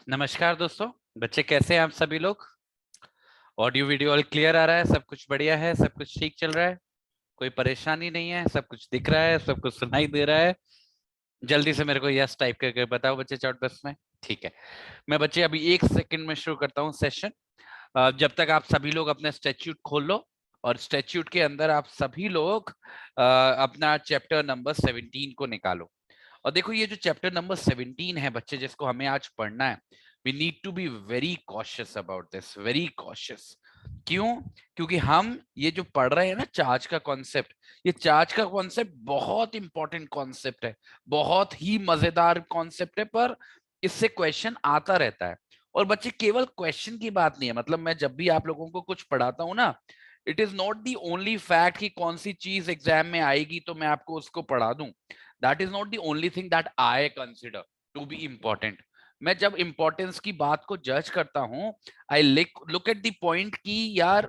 नमस्कार दोस्तों। बच्चे कैसे हैं आप सभी लोग? ऑडियो वीडियो ऑल क्लियर आ रहा है? सब कुछ बढ़िया है? सब कुछ ठीक चल रहा है? कोई परेशानी नहीं है? सब कुछ दिख रहा है? सब कुछ सुनाई दे रहा है? जल्दी से मेरे को यस टाइप करके बताओ बच्चे चैट बॉक्स में। ठीक है, मैं बच्चे अभी 1 सेकंड में शुरू करता हूँ सेशन। जब तक आप सभी लोग अपने स्टैट्यूट खोल लो और स्टैट्यूट के अंदर आप सभी लोग अपना चैप्टर नंबर 17 को निकालो। और देखो, ये जो चैप्टर नंबर 17 है बच्चे, जिसको हमें आज पढ़ना है, we need to be very cautious about this, very cautious. क्यों? क्योंकि हम ये जो पढ़ रहे हैं ना, चार्ज का कॉन्सेप्ट, ये चार्ज का कॉन्सेप्ट बहुत इंपॉर्टेंट कॉन्सेप्ट है, बहुत ही मजेदार कॉन्सेप्ट है, पर इससे क्वेश्चन आता रहता है। और बच्चे, केवल क्वेश्चन की बात नहीं है, मतलब मैं जब भी आप लोगों को कुछ पढ़ाता हूं ना, it is not the only fact कि कौन सी चीज एग्जाम में आएगी तो मैं आपको उसको पढ़ा दूं। That is not the only thing that I consider to be important. मैं जब इंपॉर्टेंस की बात को जज करता हूं, I look at the point कि यार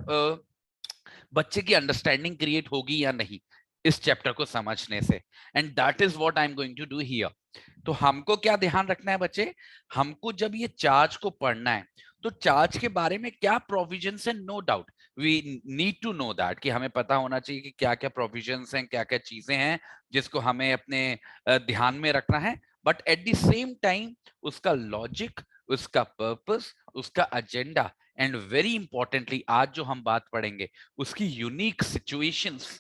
बच्चे की अंडरस्टैंडिंग क्रिएट होगी या नहीं इस चैप्टर को समझने से। And that is what I am going to do here. तो हमको क्या ध्यान रखना है बच्चे? हमको जब ये चार्ज को पढ़ना है, तो चार्ज के बारे में क्या प्रोविजंस है, no doubt we need to know that, कि हमें पता होना चाहिए कि क्या क्या प्रोविजंस हैं, क्या क्या चीजें हैं जिसको हमें अपने ध्यान में रखना है। But at the same time उसका लॉजिक, उसका पर्पस, उसका एजेंडा, एंड वेरी इंपॉर्टेंटली आज जो हम बात पढ़ेंगे उसकी यूनिक सिचुएशंस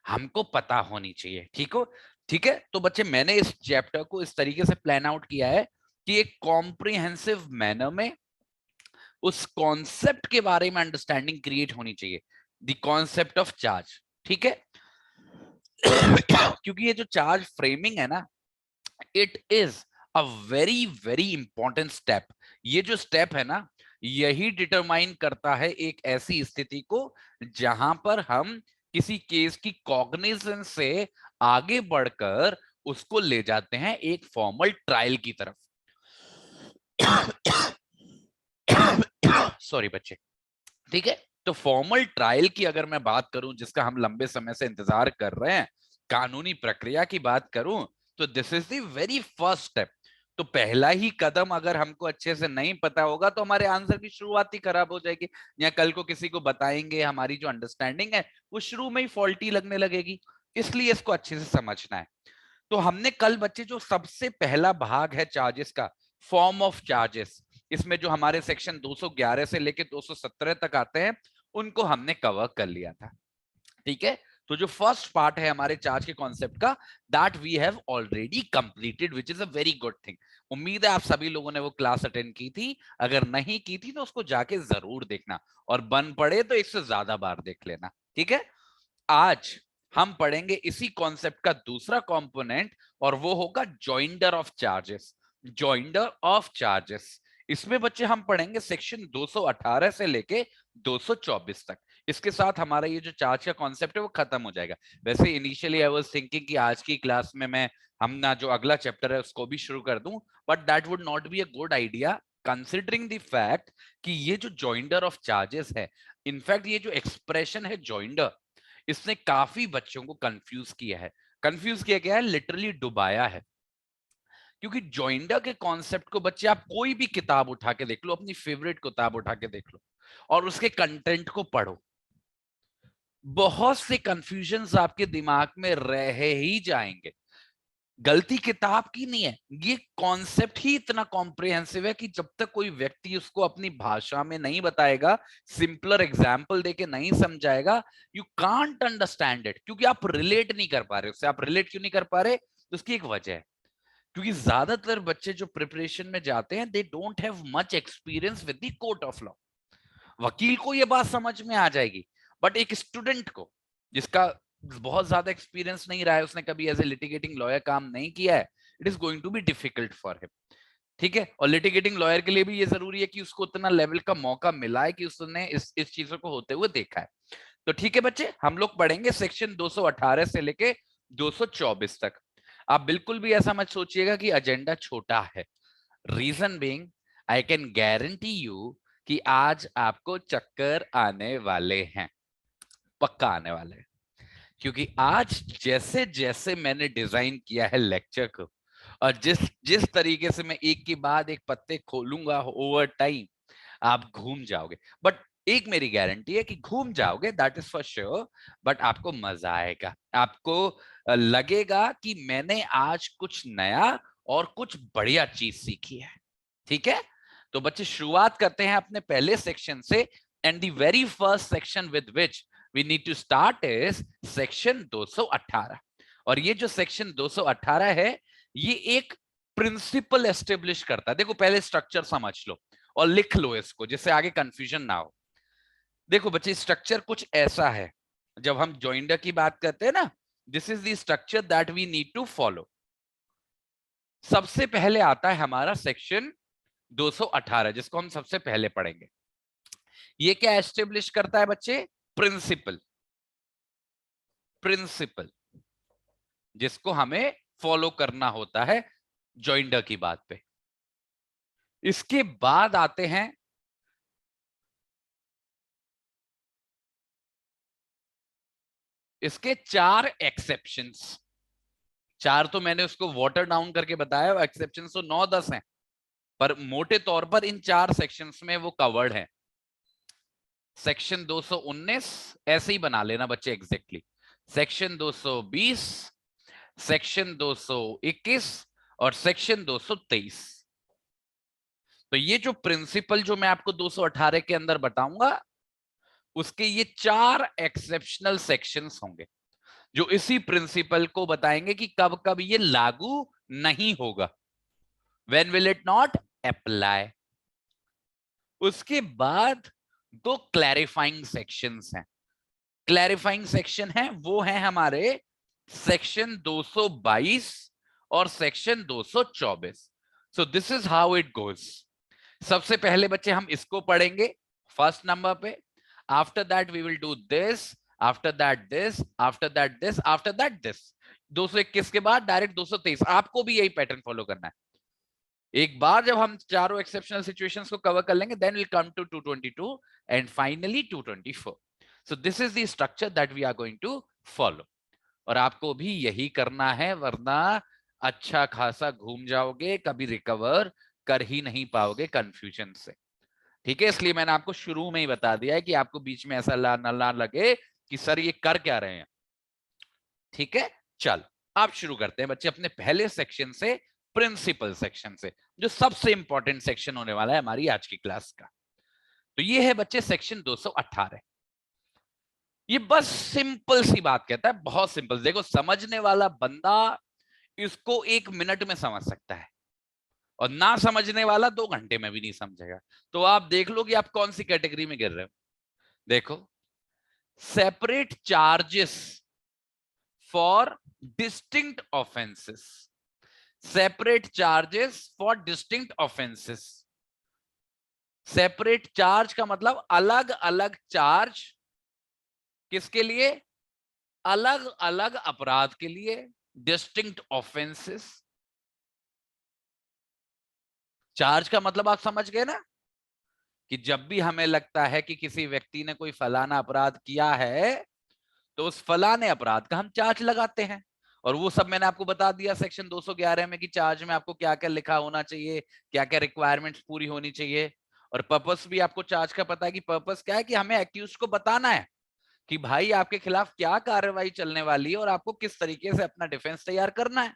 हमको पता होनी चाहिए। ठीक हो? ठीक है, तो बच्चे मैंने इस चैप्टर को इस तरीके से प्लान आउट किया है कि एक कॉम्प्रिहेंसिव मैनर में उस कॉन्सेप्ट के बारे में अंडरस्टैंडिंग क्रिएट होनी चाहिए, द कॉन्सेप्ट ऑफ चार्ज। ठीक है? क्योंकि ये जो चार्ज फ्रेमिंग है ना, it is a very very important step. ये जो स्टेप है ना, यही डिटरमाइन करता है एक ऐसी स्थिति को जहां पर हम किसी केस की कॉग्निजेंस से आगे बढ़कर उसको ले जाते हैं एक फॉर्मल ट्रायल की तरफ। सॉरी बच्चे। ठीक है, तो फॉर्मल ट्रायल की अगर मैं बात करूं, जिसका हम लंबे समय से इंतजार कर रहे हैं, कानूनी प्रक्रिया की बात करूं, तो this is the very first step. तो पहला ही कदम अगर हमको अच्छे से नहीं पता होगा तो हमारे आंसर की शुरुआत ही खराब हो जाएगी, या कल को किसी को बताएंगे हमारी जो अंडरस्टैंडिंग है वो शुरू में ही फॉल्टी लगने लगेगी। इसलिए इसको अच्छे से समझना है। तो हमने कल बच्चे जो सबसे पहला भाग है चार्जेस का, फॉर्म ऑफ चार्जेस, इसमें जो हमारे सेक्शन 211 से लेके 217 तक आते हैं उनको हमने कवर कर लिया था। ठीक है, तो जो फर्स्ट पार्ट है हमारे चार्ज के कॉन्सेप्ट का, that we have already completed, which is a very good thing. उम्मीद है आप सभी लोगों ने वो क्लास अटेंड की थी। अगर नहीं की थी तो उसको जाके जरूर देखना, और बन पड़े तो एक से ज्यादा बार देख लेना। ठीक है, आज हम पढ़ेंगे इसी कॉन्सेप्ट का दूसरा कंपोनेंट, और वो होगा joinder of charges. Joinder of charges, इसमें बच्चे हम पढ़ेंगे सेक्शन 218 से लेके 224 तक। इसके साथ हमारा ये जो चार्ज का कॉन्सेप्ट है वो खत्म हो जाएगा। वैसे इनिशियली आई वाज थिंकिंग कि आज की क्लास में मैं हम ना जो अगला चैप्टर है उसको भी शुरू कर दूं, but that would not be a good idea considering the fact कि ये जो जॉइंडर ऑफ चार्जेस है, इनफैक्ट ये जो एक्सप्रेशन है जॉइंडर, इसने काफी बच्चों को कंफ्यूज किया है। कंफ्यूज किया गया है, लिटरली डुबाया है। क्योंकि जॉइंडर के कॉन्सेप्ट को बच्चे आप कोई भी किताब उठा के देख लो, अपनी फेवरेट किताब उठा के देख लो और उसके कंटेंट को पढ़ो, बहुत से कंफ्यूजन्स आपके दिमाग में रह ही जाएंगे। गलती किताब की नहीं है, ये कॉन्सेप्ट ही इतना कॉम्प्रिहेंसिव है कि जब तक कोई व्यक्ति उसको अपनी भाषा में नहीं बताएगा, सिंपलर एग्जाम्पल देके नहीं समझाएगा, यू कांट अंडरस्टैंड इट। क्योंकि आप रिलेट नहीं कर पा रहे उससे। आप रिलेट क्यों नहीं कर पा रहे? तो उसकी एक वजह है, क्योंकि ज्यादातर बच्चे जो प्रिपरेशन में जाते हैं, they don't have much experience with the court of law. वकील को ये बात समझ में आ जाएगी, बट एक स्टूडेंट को, जिसका बहुत ज्यादा एक्सपीरियंस नहीं रहा है, उसने कभी एज ए लिटिगेटिंग लॉयर काम नहीं किया है, it is going to be difficult for him. ठीक है, और लिटिगेटिंग लॉयर के लिए भी ये जरूरी है कि उसको उतना लेवल का मौका मिला है कि उसने इस चीजों को होते हुए देखा है। तो ठीक है बच्चे, हम लोग पढ़ेंगे सेक्शन 218 से लेके 224 तक। आप बिल्कुल भी ऐसा मत सोचिएगा कि एजेंडा छोटा है। Reason being, I can guarantee you कि आज आपको चक्कर आने वाले हैं, पक्का आने वाले हैं। क्योंकि आज जैसे जैसे मैंने डिजाइन किया है लेक्चर को, और जिस जिस तरीके से मैं एक के बाद एक पत्ते खोलूंगा ओवर टाइम, आप घूम जाओगे। बट एक मेरी गारंटी है कि घूम जाओगे, that is for sure. But आपको मजा आएगा, आपको लगेगा कि मैंने आज कुछ नया और कुछ बढ़िया चीज सीखी है। ठीक है, तो बच्चे शुरुआत करते हैं अपने पहले सेक्शन से। And the very first section with which we need to start is section 218। और ये जो सेक्शन 218 है, ये एक प्रिंसिपल एस्टेब्लिश करता है। देखो पहले स्ट्रक्चर समझ लो और लिख लो इसको, जिससे आगे कंफ्यूजन ना हो। देखो बच्चे, स्ट्रक्चर कुछ ऐसा है, जब हम जॉइंडर की बात करते हैं ना, this is the structure that we need to follow. सबसे पहले आता है हमारा सेक्शन 218, जिसको हम सबसे पहले पढ़ेंगे। ये क्या एस्टेब्लिश करता है बच्चे? प्रिंसिपल, प्रिंसिपल जिसको हमें फॉलो करना होता है जॉइंडर की बात पे। इसके बाद आते हैं इसके 4 एक्सेप्शंस। 4 तो मैंने उसको वाटर डाउन करके बताया, एक्सेप्शंस तो 9-10 हैं, पर मोटे तौर पर इन 4 सेक्शंस में वो कवर्ड है। सेक्शन 219 ऐसे ही बना लेना बच्चे एग्जैक्टली, सेक्शन 220, सेक्शन 221 और सेक्शन 223। तो ये जो प्रिंसिपल जो मैं आपको 218 के अंदर बताऊंगा, उसके ये 4 एक्सेप्शनल सेक्शंस होंगे, जो इसी प्रिंसिपल को बताएंगे कि कब कब ये लागू नहीं होगा, when will it not apply. उसके बाद 2 क्लैरिफाइंग सेक्शंस हैं। क्लैरिफाइंग सेक्शन है वो है हमारे सेक्शन 222 और section 224। So this is how it goes. सबसे पहले बच्चे हम इसको पढ़ेंगे फर्स्ट नंबर पे। After that we will do this, after that this, after that this, after that this. 221 के बाद डायरेक्ट 223। आपको भी यही पैटर्न फॉलो करना है। एक बार जब हम चारों एक्सेप्शनल सिचुएशंस को कवर कर लेंगे, then will come to 222 and finally 224। So this is the structure that we are going to follow. और आपको भी यही करना है, वरना अच्छा खासा घूम जाओगे, कभी रिकवर कर ही नहीं पाओगे कंफ्यूजन से। ठीक है, इसलिए मैंने आपको शुरू में ही बता दिया है कि आपको बीच में ऐसा ना लगे कि सर ये कर क्या रहे हैं। ठीक है, चल आप शुरू करते हैं बच्चे अपने पहले सेक्शन से, प्रिंसिपल सेक्शन से, जो सबसे इंपॉर्टेंट सेक्शन होने वाला है हमारी आज की क्लास का। तो ये है बच्चे सेक्शन 218। ये बस सिंपल सी बात कहता है, बहुत सिंपल। देखो समझने वाला बंदा इसको 1 मिनट में समझ सकता है, और ना समझने वाला 2 घंटे में भी नहीं समझेगा। तो आप देख लो कि आप कौन सी कैटेगरी में गिर रहे हो। देखो, separate charges for distinct offences, separate charges for distinct offences. Separate charge का मतलब अलग अलग चार्ज, किसके लिए? अलग अलग अपराध के लिए, डिस्टिंक्ट ऑफेंसेस। चार्ज का मतलब आप समझ गए ना, कि जब भी हमें लगता है कि किसी व्यक्ति ने कोई फलाना अपराध किया है, तो उस फलाने अपराध का हम चार्ज लगाते हैं। और वो सब मैंने आपको बता दिया सेक्शन 211 में कि चार्ज में आपको क्या क्या लिखा होना चाहिए, क्या क्या रिक्वायरमेंट्स पूरी होनी चाहिए। और पर्पस भी आपको चार्ज का पता है कि पर्पस क्या है, कि हमें एक्यूज को बताना है कि भाई आपके खिलाफ क्या कार्रवाई चलने वाली है और आपको किस तरीके से अपना डिफेंस तैयार करना है।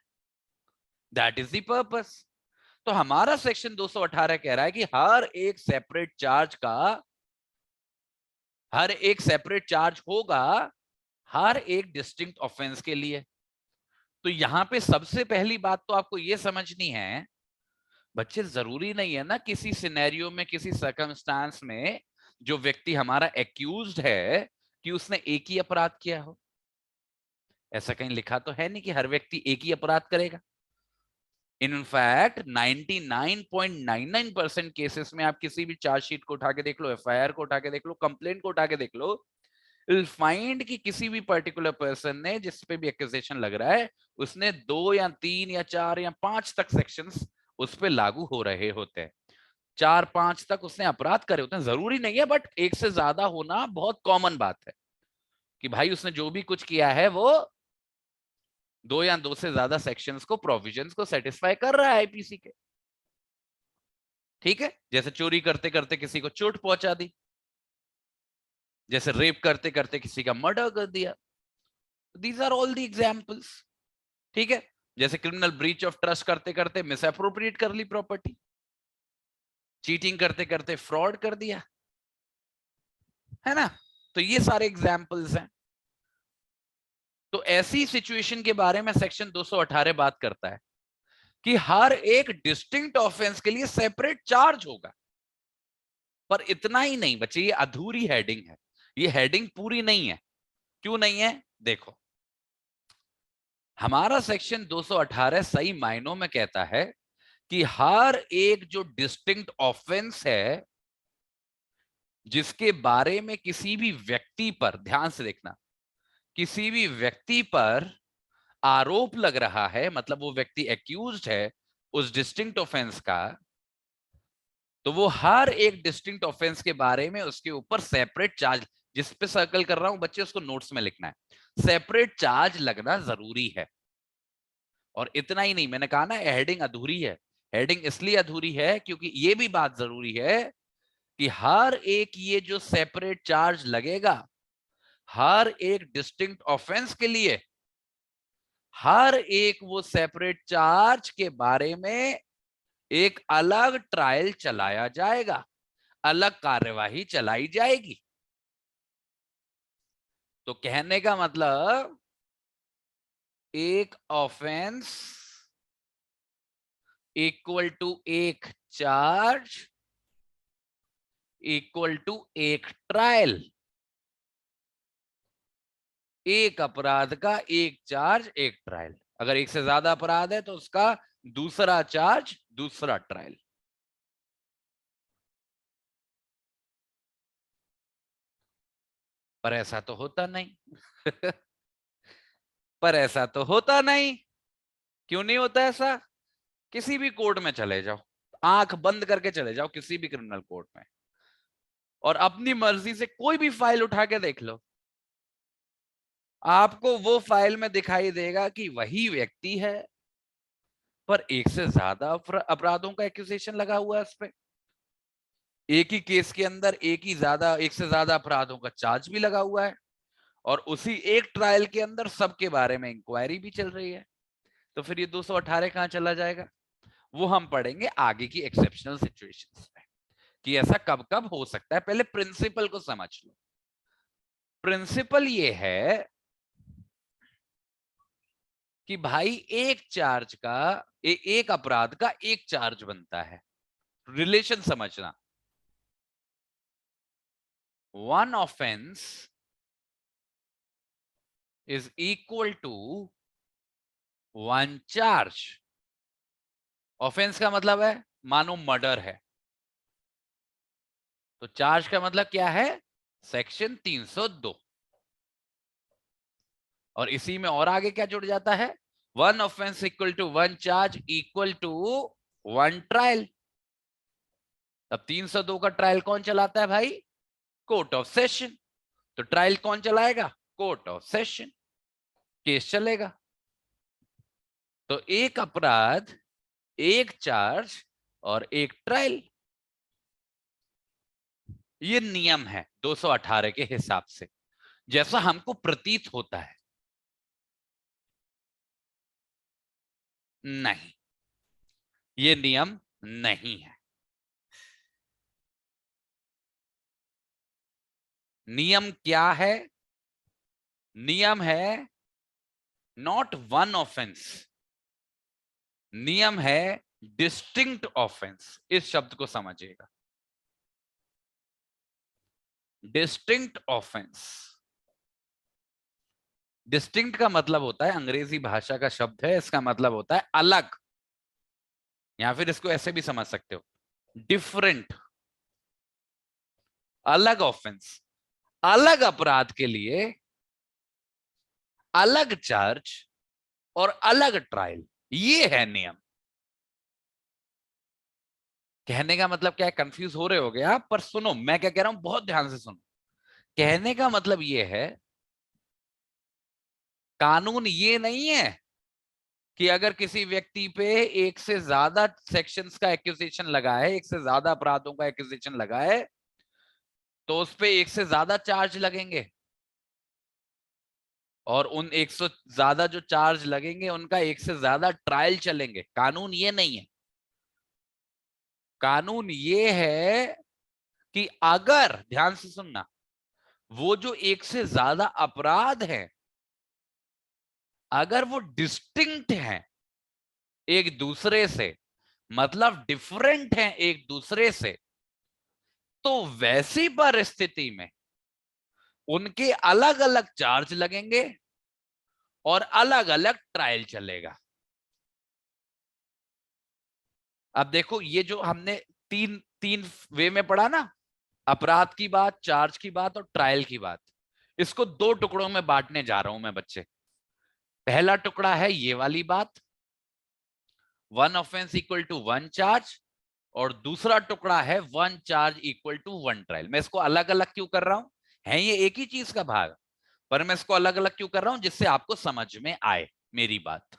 That is the purpose. तो हमारा सेक्शन 218 कह रहा है कि हर एक सेपरेट चार्ज होगा हर एक डिस्टिंक्ट ऑफेंस के लिए। तो यहां पे सबसे पहली बात तो आपको यह समझनी है बच्चे, जरूरी नहीं है ना किसी सिनेरियो में, किसी सर्कमस्टांस में जो व्यक्ति हमारा एक्यूज्ड है कि उसने एक ही अपराध किया हो। ऐसा कहीं लिखा तो है नहीं कि हर व्यक्ति एक ही अपराध करेगा। इनफैक्ट 99.99% केसेस में आप किसी भी चार्जशीट को उठा के देख लो, एफआईआर को उठा के देख लो, कंप्लेंट को उठा के देख लो, विल फाइंड कि किसी भी पर्टिकुलर पर्सन ने, जिस पे भी एक्यूजेशन लग रहा है, उसने 2 या 3 या 4 या 5 तक सेक्शंस उस पे लागू हो रहे होते हैं। 4-5 तक उसने अपराध करे होते हैं, जरूरी नहीं है, बट एक से ज्यादा होना बहुत कॉमन बात है कि भाई उसने जो भी कुछ किया है वो दो या दो से ज्यादा सेक्शंस को, प्रोविजंस को सेटिस्फाई कर रहा है आईपीसी के। ठीक है, जैसे चोरी करते करते किसी को चोट पहुंचा दी, जैसे रेप करते करते किसी का मर्डर कर दिया। These are all the examples. ठीक है, जैसे क्रिमिनल ब्रीच ऑफ ट्रस्ट करते करते मिस अप्रोप्रिएट कर ली प्रॉपर्टी, चीटिंग करते करते फ्रॉड कर दिया, है ना। तो ये सारे एग्जांपल्स हैं। तो ऐसी सिचुएशन के बारे में सेक्शन 218 बात करता है कि हर एक डिस्टिंक्ट ऑफेंस के लिए सेपरेट चार्ज होगा। पर इतना ही नहीं बच्चे, ये अधूरी हेडिंग है, ये हेडिंग पूरी नहीं है। क्यों नहीं है? देखो, हमारा सेक्शन 218 सही मायनों में कहता है कि हर एक जो डिस्टिंक्ट ऑफेंस है जिसके बारे में किसी भी व्यक्ति पर, ध्यान से देखना, किसी भी व्यक्ति पर आरोप लग रहा है, मतलब वो व्यक्ति एक्यूज्ड है उस डिस्टिंक्ट ऑफेंस का, तो वो हर एक डिस्टिंक्ट ऑफेंस के बारे में उसके ऊपर सेपरेट चार्ज, जिस पे सर्कल कर रहा हूं बच्चे उसको नोट्स में लिखना है, सेपरेट चार्ज लगना जरूरी है। और इतना ही नहीं, मैंने कहा ना हेडिंग अधूरी है। हेडिंग इसलिए अधूरी है क्योंकि ये भी बात जरूरी है कि हर एक ये जो सेपरेट चार्ज लगेगा हर एक डिस्टिंक्ट ऑफेंस के लिए, हर एक वो सेपरेट चार्ज के बारे में एक अलग ट्रायल चलाया जाएगा, अलग कार्यवाही चलाई जाएगी। तो कहने का मतलब एक ऑफेंस इक्वल टू एक चार्ज इक्वल टू एक ट्रायल। एक अपराध का एक चार्ज एक ट्रायल, अगर एक से ज्यादा अपराध है तो उसका दूसरा चार्ज दूसरा ट्रायल। पर ऐसा तो होता नहीं। पर ऐसा तो होता नहीं। क्यों नहीं होता ऐसा? किसी भी कोर्ट में चले जाओ, आंख बंद करके चले जाओ किसी भी क्रिमिनल कोर्ट में, और अपनी मर्जी से कोई भी फाइल उठा के देख लो, आपको वो फाइल में दिखाई देगा कि वही व्यक्ति है पर एक से ज्यादा अपराधों का एक्यूजेशन लगा हुआ है उस पर। एक ही केस के अंदर एक से ज्यादा अपराधों का चार्ज भी लगा हुआ है, और उसी एक ट्रायल के अंदर सबके बारे में इंक्वायरी भी चल रही है। तो फिर ये 218 कहां चला जाएगा? वो हम पढ़ेंगे आगे की एक्सेप्शनल सिचुएशंस में कि ऐसा कब कब हो सकता है। पहले प्रिंसिपल को समझ लो। प्रिंसिपल ये है कि भाई एक चार्ज का एक अपराध का एक चार्ज बनता है। रिलेशन समझना, one offence is equal to one charge. Offence का मतलब है, मानो मर्डर है, तो चार्ज का मतलब क्या है? सेक्शन 302। और इसी में और आगे क्या जुड़ जाता है? One offence equal to one charge equal to one trial. अब 302 का ट्रायल कौन चलाता है भाई? Court of session. तो ट्रायल कौन चलाएगा? Court of session. केस चलेगा। तो एक अपराध, एक चार्ज और एक ट्रायल, ये नियम है 218 के हिसाब से, जैसा हमको प्रतीत होता है। नहीं, ये नियम नहीं है। नियम क्या है? नियम है नॉट वन ऑफेंस, नियम है डिस्टिंक्ट ऑफेंस। इस शब्द को समझिएगा, डिस्टिंक्ट ऑफेंस। डिस्टिंक्ट का मतलब होता है, अंग्रेजी भाषा का शब्द है, इसका मतलब होता है अलग, या फिर इसको ऐसे भी समझ सकते हो, डिफरेंट। अलग ऑफेंस, अलग अपराध के लिए अलग चार्ज और अलग ट्रायल, ये है नियम। कहने का मतलब क्या है? कंफ्यूज हो रहे हो गए आप? पर सुनो मैं क्या कह रहा हूं, बहुत ध्यान से सुनो। कहने का मतलब ये है, कानून ये नहीं है कि अगर किसी व्यक्ति पे एक से ज्यादा सेक्शंस का एक्यूजेशन लगा है, एक से ज्यादा अपराधों का एक्यूजेशन लगा है, तो उस पे एक से ज्यादा चार्ज लगेंगे, और उन 100 ज्यादा जो चार्ज लगेंगे उनका एक से ज्यादा ट्रायल चलेंगे। कानून ये नहीं है, कानून ये है कि अगर, ध्यान से सुनना, वो जो एक से ज्यादा अपराध है अगर वो डिस्टिंक्ट हैं एक दूसरे से, मतलब डिफरेंट हैं एक दूसरे से, तो वैसी परिस्थिति में उनके अलग अलग चार्ज लगेंगे और अलग अलग ट्रायल चलेगा। अब देखो, ये जो हमने तीन तीन वे में पढ़ा ना, अपराध की बात, चार्ज की बात और ट्रायल की बात, इसको दो टुकड़ों में बांटने जा रहा हूं मैं बच्चे। पहला टुकड़ा है ये वाली बात, 1 ऑफेंस इक्वल टू 1 चार्ज, और दूसरा टुकड़ा है 1 चार्ज इक्वल टू 1 ट्रायल। मैं इसको अलग अलग क्यों कर रहा हूं, है ये एक ही चीज का भाग, पर मैं इसको अलग अलग क्यों कर रहा हूं, जिससे आपको समझ में आए मेरी बात।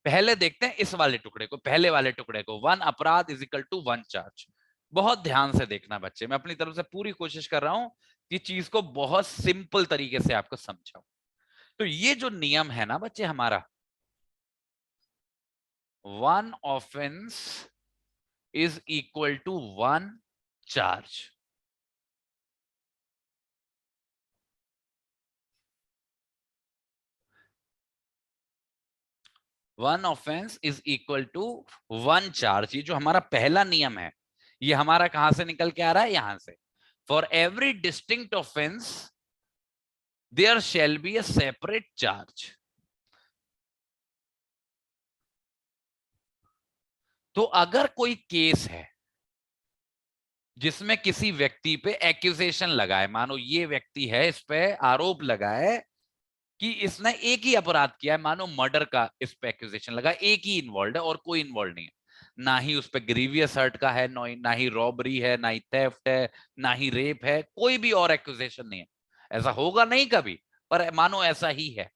पहले देखते हैं इस वाले टुकड़े को, पहले वाले टुकड़े को, 1 अपराध इज इक्वल टू 1 चार्ज। बहुत ध्यान से देखना बच्चे, मैं अपनी तरफ से पूरी कोशिश कर रहा हूं कि चीज को बहुत सिंपल तरीके से आपको समझाऊं। तो ये जो नियम है ना बच्चे हमारा, 1 offence is equal to 1 charge. 1 offence is equal to 1 charge, ये जो हमारा पहला नियम है, ये हमारा कहां से निकल के आ रहा है, यहां से। For every distinct offence there shall be a separate charge. तो अगर कोई केस है जिसमें किसी व्यक्ति पे एक्यूजेशन लगा है, मानो ये व्यक्ति है, इस पे आरोप लगा है कि इसने एक ही अपराध किया है, मानो मर्डर का इस पे एक्यूजेशन लगा, एक ही इन्वॉल्व है और कोई इन्वॉल्व नहीं है, ना ही उस पे ग्रीवियस हर्ट का है, ना ही रॉबरी है, ना ही थेफ्ट है, ना ही रेप है, कोई भी और एक्यूजेशन नहीं है, ऐसा होगा नहीं कभी, पर मानो ऐसा ही है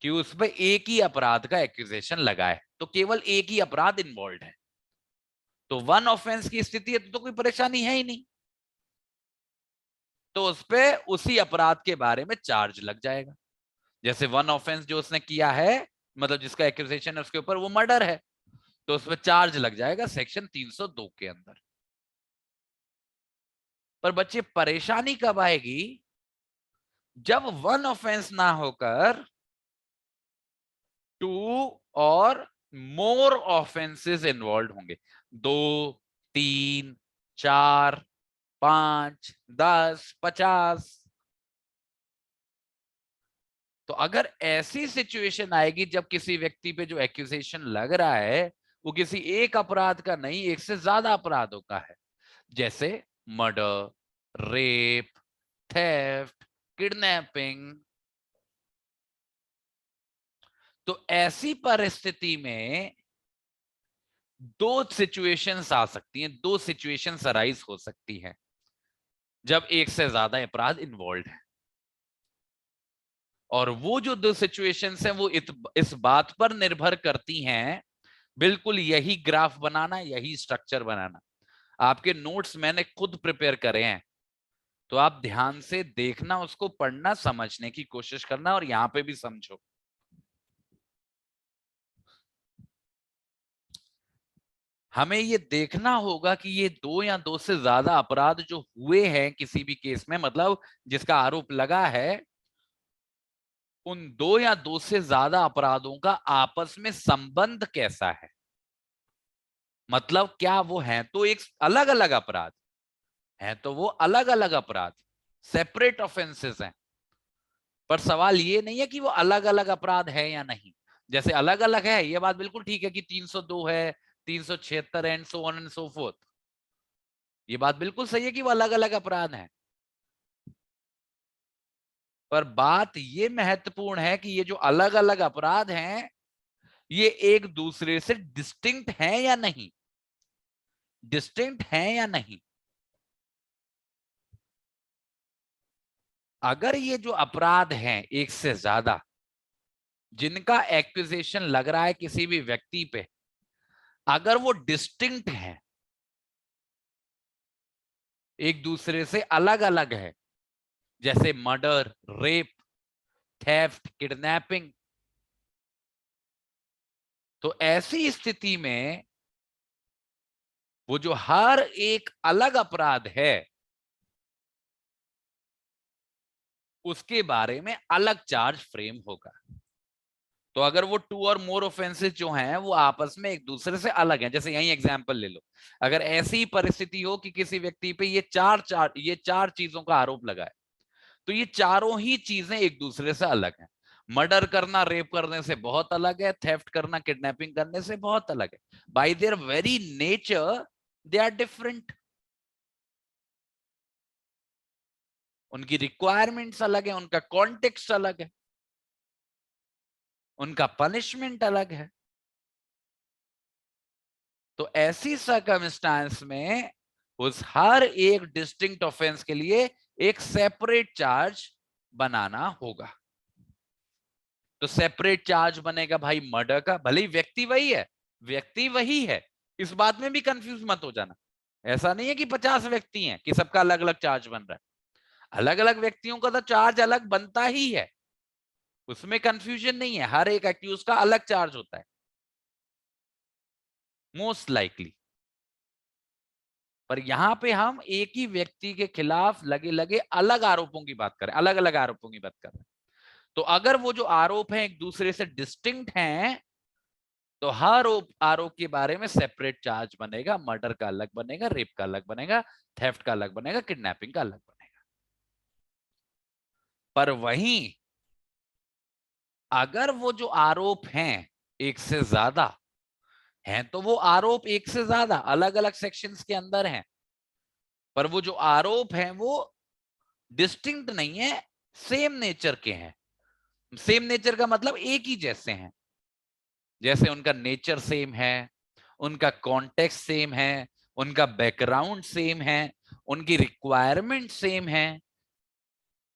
कि उस पे एक ही अपराध का एक्यूजेशन लगा है, तो केवल एक ही अपराध इन्वॉल्व है, तो 1 ऑफेंस की स्थिति है तो कोई परेशानी है ही नहीं, तो उस पे उसी अपराध के बारे में चार्ज लग जाएगा। जैसे 1 ऑफेंस जो उसने किया है, मतलब जिसका एक्यूजेशन है उसके ऊपर, वो मर्डर है, तो उस पर चार्ज लग जाएगा सेक्शन 302 के अंदर। पर बच्चे परेशानी कब आएगी, जब 1 ऑफेंस ना होकर 2 और मोर ऑफेंसेस इन्वॉल्व होंगे, 2, 3, 4, 5, 10, 50। तो अगर ऐसी सिचुएशन आएगी जब किसी व्यक्ति पे जो एक्यूजेशन लग रहा है वो किसी एक अपराध का नहीं, एक से ज्यादा अपराधों का है, जैसे मर्डर, रेप, थेफ्ट, किडनैपिंग, तो ऐसी परिस्थिति में दो सिचुएशंस आ सकती हैं, दो सिचुएशंस अराइज हो सकती हैं जब एक से ज्यादा अपराध इन्वॉल्व है। और वो जो दो सिचुएशंस हैं वो इस बात पर निर्भर करती हैं, बिल्कुल यही ग्राफ बनाना, यही स्ट्रक्चर बनाना, आपके नोट्स मैंने खुद प्रिपेयर करे हैं, तो आप ध्यान से देखना, उसको पढ़ना, समझने की कोशिश करना, और यहां पे भी समझो। हमें ये देखना होगा कि ये दो या दो से ज्यादा अपराध जो हुए हैं किसी भी केस में, मतलब जिसका आरोप लगा है, उन दो या दो से ज्यादा अपराधों का आपस में संबंध कैसा है, मतलब क्या वो हैं तो एक अलग अलग अपराध, हैं तो वो अलग अलग अपराध, सेपरेट ऑफेंसेस हैं, पर सवाल ये नहीं है कि वो अलग अलग अपराध है या नहीं। जैसे अलग अलग है ये बात बिल्कुल ठीक है कि 302 है, 376 and so on and so fourth, ये बात बिल्कुल सही है कि वो अलग अलग अपराध हैं, पर बात ये महत्वपूर्ण है कि ये जो अलग अलग अपराध हैं ये एक दूसरे से डिस्टिंक्ट हैं या नहीं, डिस्टिंक्ट हैं या नहीं। अगर ये जो अपराध हैं एक से ज्यादा, जिनका एक्विजिशन लग रहा है किसी भी व्यक्ति पे, अगर वो डिस्टिंक्ट है, एक दूसरे से अलग अलग है, जैसे मर्डर, रेप, थेफ्ट, किडनैपिंग, तो ऐसी स्थिति में वो जो हर एक अलग अपराध है उसके बारे में अलग चार्ज फ्रेम होगा। तो अगर वो 2 और मोर ऑफेंसेस जो हैं वो आपस में एक दूसरे से अलग हैं, जैसे यही एग्जांपल ले लो, अगर ऐसी परिस्थिति हो कि किसी व्यक्ति पे ये चार चीजों का आरोप लगा है, तो ये चारों ही चीजें एक दूसरे से अलग हैं। मर्डर करना रेप करने से बहुत अलग है, थेफ्ट करना किडनैपिंग करने से बहुत अलग है। By their very nature they are different. उनकी रिक्वायरमेंट्स अलग है, उनका कॉन्टेक्स्ट अलग है, उनका पनिशमेंट अलग है। तो ऐसी सर्कमस्टांस में उस हर एक डिस्टिंक्ट ऑफेंस के लिए एक सेपरेट चार्ज बनाना होगा। तो सेपरेट चार्ज बनेगा भाई मर्डर का, भले ही व्यक्ति वही है, व्यक्ति वही है, इस बात में भी कंफ्यूज मत हो जाना। ऐसा नहीं है कि 50 व्यक्ति हैं कि सबका अलग अलग चार्ज बन रहा है। अलग अलग व्यक्तियों का तो चार्ज अलग बनता ही है, उसमें कंफ्यूजन नहीं है। हर एक एक्यूज का अलग चार्ज होता है मोस्ट लाइकली। पर यहां पे हम एक ही व्यक्ति के खिलाफ लगे लगे अलग आरोपों की बात करें, अलग अलग आरोपों की बात कर रहे हैं। तो अगर वो जो आरोप हैं एक दूसरे से डिस्टिंक्ट हैं, तो हर आरोप के बारे में सेपरेट चार्ज बनेगा। मर्डर का अलग बनेगा, रेप का अलग बनेगा, थेफ्ट का अलग बनेगा, किडनैपिंग का अलग बनेगा। पर वहीं अगर वो जो आरोप हैं एक से ज्यादा हैं, तो वो आरोप एक से ज्यादा अलग अलग सेक्शंस के अंदर हैं, पर वो जो आरोप हैं वो डिस्टिंक्ट नहीं है, सेम नेचर के हैं। सेम नेचर का मतलब एक ही जैसे हैं, जैसे उनका नेचर सेम है, उनका कॉन्टेक्स्ट सेम है, उनका बैकग्राउंड सेम है, उनकी रिक्वायरमेंट सेम है,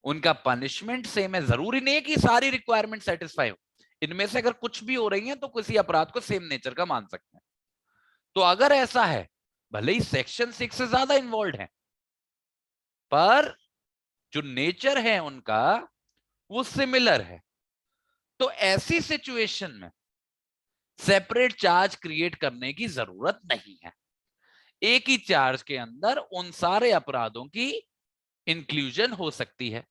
उनका पनिशमेंट सेम है। जरूरी नहीं है कि सारी रिक्वायरमेंट सेटिस्फाई हो, इनमें से अगर कुछ भी हो रही है तो किसी अपराध को सेम नेचर का मान सकते हैं। तो अगर ऐसा है, भले ही सेक्शन 6 से ज्यादा इन्वॉल्व है, पर जो नेचर है उनका वो सिमिलर है, तो ऐसी सिचुएशन में सेपरेट चार्ज क्रिएट करने की जरूरत नहीं है। एक ही चार्ज के अंदर उन सारे अपराधों की इंक्लूजन हो सकती है।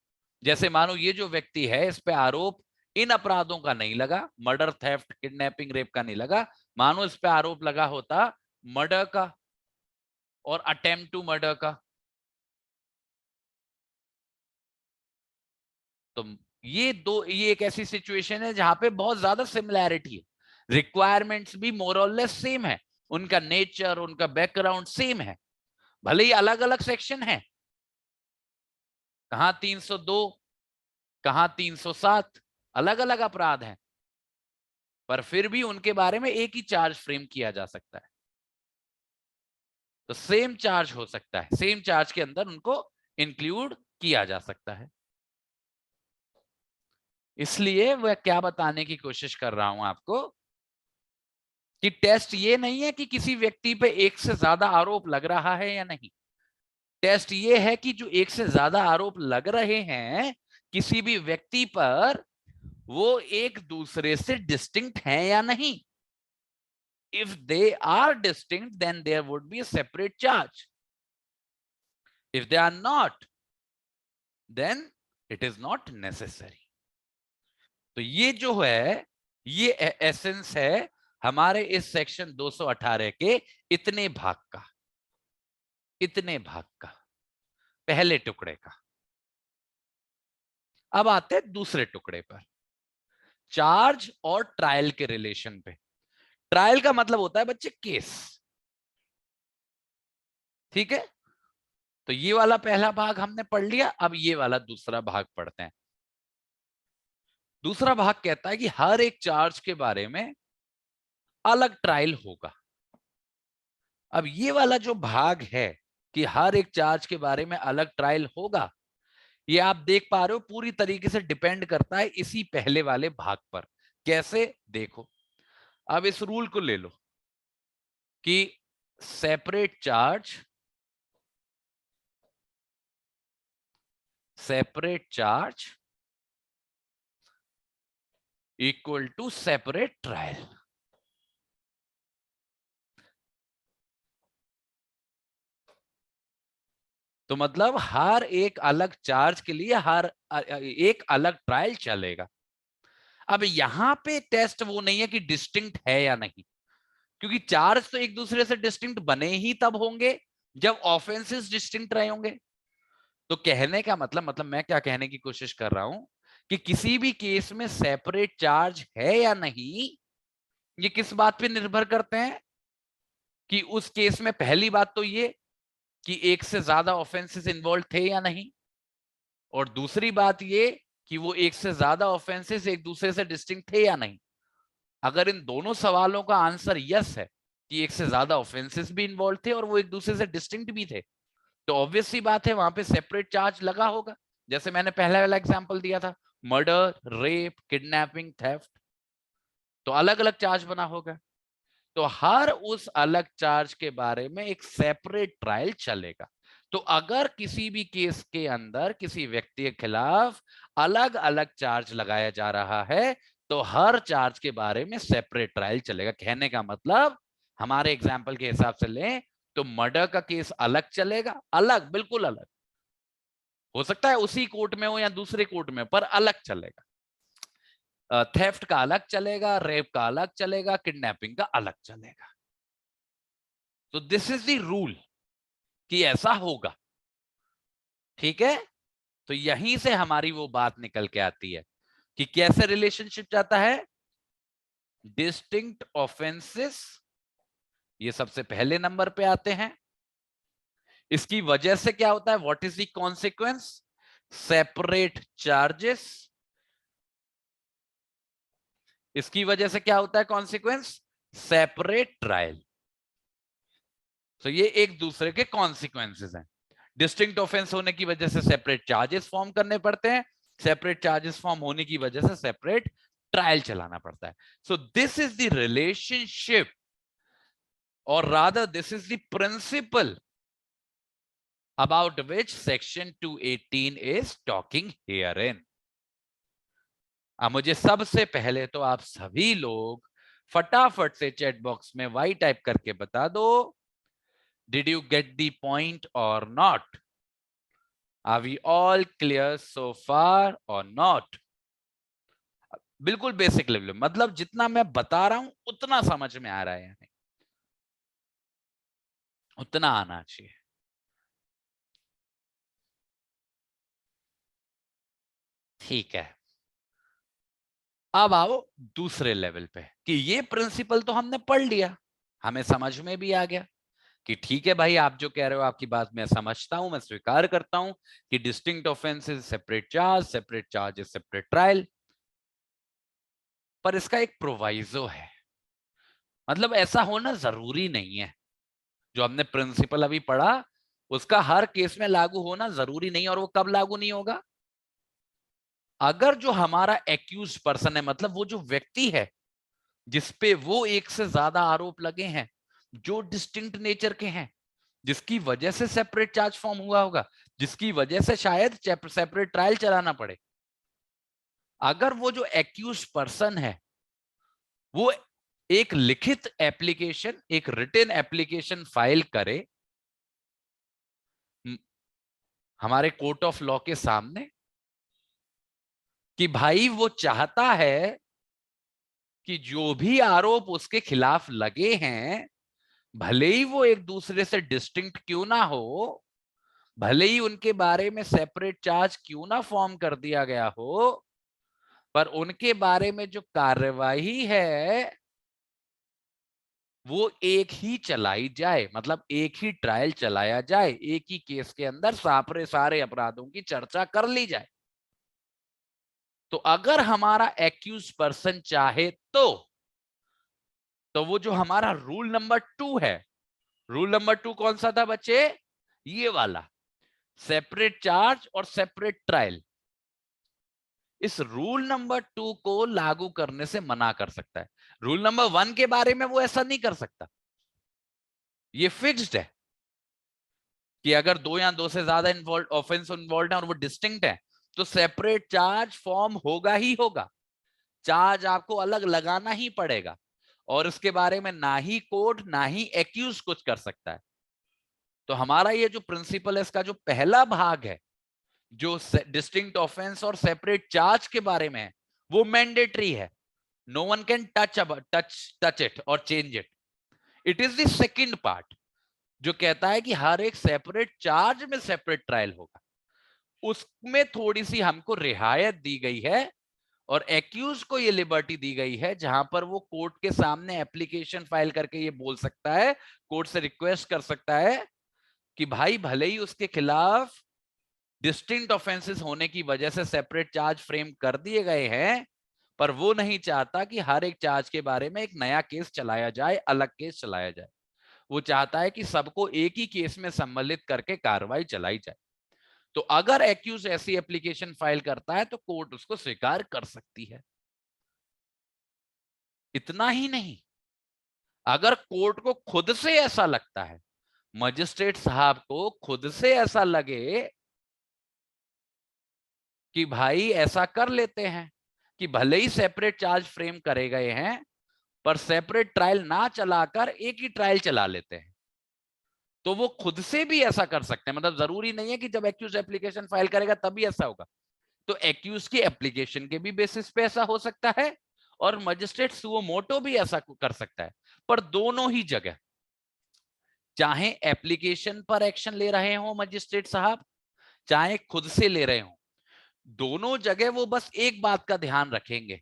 जैसे मानो ये जो व्यक्ति है इस पे आरोप इन अपराधों का नहीं लगा, मर्डर, थेफ्ट, किडनैपिंग, रेप का नहीं लगा, मानो इस पे आरोप लगा होता मर्डर का और अटेम्प्ट टू मर्डर का, तो ये एक ऐसी सिचुएशन है जहां पे बहुत ज्यादा सिमिलैरिटी है, रिक्वायरमेंट्स भी मोर और लेस सेम है, उनका नेचर, उनका बैकग्राउंड सेम है, भले ही अलग अलग सेक्शन है, कहां 302, कहां 307, अलग अलग अपराध हैं, पर फिर भी उनके बारे में एक ही चार्ज फ्रेम किया जा सकता है। तो सेम चार्ज हो सकता है, सेम चार्ज के अंदर उनको इंक्लूड किया जा सकता है। इसलिए वह क्या बताने की कोशिश कर रहा हूं आपको कि टेस्ट ये नहीं है कि किसी व्यक्ति पे एक से ज्यादा आरोप लग रहा है या नहीं। टेस्ट ये है कि जो एक से ज्यादा आरोप लग रहे हैं किसी भी व्यक्ति पर, वो एक दूसरे से डिस्टिंक्ट हैं या नहीं। If they are distinct, then there would be a separate charge. If they are not, then it is not necessary. तो ये जो है ये एसेंस है हमारे इस सेक्शन 218 के इतने भाग का, इतने भाग का, पहले टुकड़े का। अब आते हैं दूसरे टुकड़े पर, चार्ज और ट्रायल के रिलेशन पे। ट्रायल का मतलब होता है बच्चे केस, ठीक है। तो ये वाला पहला भाग हमने पढ़ लिया, अब ये वाला दूसरा भाग पढ़ते हैं। दूसरा भाग कहता है कि हर एक चार्ज के बारे में अलग ट्रायल होगा। अब ये वाला जो भाग है कि हर एक चार्ज के बारे में अलग ट्रायल होगा, ये आप देख पा रहे हो पूरी तरीके से डिपेंड करता है इसी पहले वाले भाग पर, कैसे? देखो, अब इस रूल को ले लो कि separate charge equal to separate trial. तो मतलब हर एक अलग चार्ज के लिए हर एक अलग ट्रायल चलेगा। अब यहां पे टेस्ट वो नहीं है कि डिस्टिंक्ट है या नहीं, क्योंकि चार्ज तो एक दूसरे से डिस्टिंक्ट बने ही तब होंगे जब ऑफेंसेस डिस्टिंक्ट रहे होंगे। तो कहने का मतलब मैं क्या कहने की कोशिश कर रहा हूं कि किसी भी केस में सेपरेट चार्ज है या नहीं, ये किस बात पे निर्भर करते हैं कि उस केस में पहली बात तो ये कि एक से ज्यादा ऑफेंसेस इन्वॉल्व थे या नहीं, और दूसरी बात ये कि वो एक से ज्यादा ऑफेंसेस एक दूसरे से डिस्टिंक्ट थे या नहीं। अगर इन दोनों सवालों का आंसर यस है कि एक से ज्यादा ऑफेंसेस भी इन्वॉल्व थे और वो एक दूसरे से डिस्टिंक्ट भी थे, तो ऑब्वियस सी बात है वहां पे सेपरेट चार्ज लगा होगा। जैसे मैंने पहला वाला एग्जांपल दिया था, मर्डर, रेप, किडनैपिंग, थेफ्ट, तो अलग अलग चार्ज बना होगा। तो हर उस अलग चार्ज के बारे में एक सेपरेट ट्रायल चलेगा। तो अगर किसी भी केस के अंदर किसी व्यक्ति के खिलाफ अलग अलग चार्ज लगाया जा रहा है, तो हर चार्ज के बारे में सेपरेट ट्रायल चलेगा। कहने का मतलब हमारे एग्जाम्पल के हिसाब से लें तो मर्डर का केस अलग चलेगा, अलग, बिल्कुल अलग। हो सकता है उसी कोर्ट में हो या दूसरे कोर्ट में, पर अलग चलेगा। थेफ्ट का अलग चलेगा, रेप का अलग चलेगा, किडनैपिंग का अलग चलेगा। तो दिस इज द रूल कि ऐसा होगा। ठीक है, तो यहीं से हमारी वो बात निकल के आती है कि कैसे रिलेशनशिप जाता है। डिस्टिंक्ट ऑफेंसेस ये सबसे पहले नंबर पे आते हैं। इसकी वजह से क्या होता है, what is the consequence? Separate charges. इसकी वजह से क्या होता है कॉन्सिक्वेंस? Separate trial. तो ये एक दूसरे के कॉन्सिक्वेंसेस हैं। डिस्टिंक्ट ऑफेंस होने की वजह से सेपरेट चार्जेस फॉर्म करने पड़ते हैं, सेपरेट चार्जेस फॉर्म होने की वजह से सेपरेट ट्रायल चलाना पड़ता है। So this is the relationship, और rather this is the principle about which section 218 is talking herein। अब मुझे सबसे पहले तो आप सभी लोग फटाफट से चैट बॉक्स में वाई टाइप करके बता दो, did you get the point or not? Are we all clear so far or not? बिल्कुल बेसिक लेवल, मतलब जितना मैं बता रहा हूं उतना समझ में आ रहा है या नहीं, उतना आना चाहिए। ठीक है, अब आओ दूसरे लेवल पे कि ये प्रिंसिपल तो हमने पढ़ लिया, हमें समझ में भी आ गया कि ठीक है भाई, आप जो कह रहे हो आपकी बात मैं समझता हूं, मैं स्वीकार करता हूं कि distinct offence is separate charge is separate trial. पर इसका एक प्रोवाइजो है, मतलब ऐसा होना जरूरी नहीं है। जो हमने प्रिंसिपल अभी पढ़ा उसका हर केस में लागू होना जरूरी नहीं, और वो कब लागू नहीं होगा? अगर जो हमारा एक्यूज पर्सन है, मतलब वो जो व्यक्ति है जिसपे वो एक से ज्यादा आरोप लगे हैं, जो डिस्टिंक्ट नेचर के हैं, जिसकी वजह से सेपरेट चार्ज फॉर्म हुआ होगा, जिसकी वजह से शायद सेपरेट ट्रायल चलाना पड़े, अगर वो जो एक्यूज पर्सन है वो एक लिखित एप्लीकेशन, एक रिटन एप्लीकेशन फाइल करे हमारे कोर्ट ऑफ लॉ के सामने कि भाई वो चाहता है कि जो भी आरोप उसके खिलाफ लगे हैं, भले ही वो एक दूसरे से डिस्टिंक्ट क्यों ना हो, भले ही उनके बारे में सेपरेट चार्ज क्यों ना फॉर्म कर दिया गया हो, पर उनके बारे में जो कार्यवाही है वो एक ही चलाई जाए, मतलब एक ही ट्रायल चलाया जाए, एक ही केस के अंदर सारे अपराधों की चर्चा कर ली जाए। तो अगर हमारा एक्यूज पर्सन चाहे तो वो जो हमारा रूल नंबर 2 है, रूल नंबर 2 कौन सा था बच्चे? ये वाला, सेपरेट चार्ज और सेपरेट ट्रायल। इस रूल नंबर 2 को लागू करने से मना कर सकता है। रूल नंबर 1 के बारे में वो ऐसा नहीं कर सकता, ये फिक्स्ड है कि अगर 2 या 2 से ज्यादा ऑफेंस इन्वॉल्व है और वो डिस्टिंक्ट है तो सेपरेट चार्ज फॉर्म होगा ही होगा, चार्ज आपको अलग लगाना ही पड़ेगा, और इसके बारे में ना ही कोर्ट ना ही एक्यूज कुछ कर सकता है। तो हमारा ये जो प्रिंसिपल है, इसका जो पहला भाग है जो डिस्टिंक्ट ऑफेंस और सेपरेट चार्ज के बारे में है, वो मैंडेटरी है। No one can touch it or change it. It is the second part जो कहता है कि हर एक सेपरेट चार्ज में सेपरेट ट्रायल होगा, उसमें थोड़ी सी हमको रियायत दी गई है और एक्यूज को ये लिबर्टी दी गई है जहां पर वो कोर्ट के सामने एप्लीकेशन फाइल करके ये बोल सकता है, कोर्ट से रिक्वेस्ट कर सकता है कि भाई भले ही उसके खिलाफ डिस्टिंक्ट ऑफेंसेस होने की वजह से सेपरेट चार्ज फ्रेम कर दिए गए हैं, पर वो नहीं चाहता कि हर एक चार्ज के बारे में एक नया केस चलाया जाए, अलग केस चलाया जाए। वो चाहता है कि सबको एक ही केस में सम्मिलित करके कार्रवाई चलाई जाए। तो अगर एक्यूज ऐसी एप्लीकेशन फाइल करता है तो कोर्ट उसको स्वीकार कर सकती है। इतना ही नहीं, अगर कोर्ट को खुद से ऐसा लगता है, मजिस्ट्रेट साहब को खुद से ऐसा लगे कि भाई ऐसा कर लेते हैं कि भले ही सेपरेट चार्ज फ्रेम करे गए हैं पर सेपरेट ट्रायल ना चलाकर एक ही ट्रायल चला लेते हैं, तो वो खुद से भी ऐसा कर सकते हैं। मतलब जरूरी नहीं है कि जब एक्यूज एप्लीकेशन फाइल करेगा तभी ऐसा होगा। तो एक्यूज की एप्लीकेशन के भी बेसिस पे ऐसा हो सकता है और मजिस्ट्रेट सुओ मोटो भी ऐसा कर सकता है। पर दोनों ही जगह, चाहे एप्लीकेशन पर एक्शन ले रहे हो मजिस्ट्रेट साहब, चाहे खुद से ले रहे हो, दोनों जगह वो बस एक बात का ध्यान रखेंगे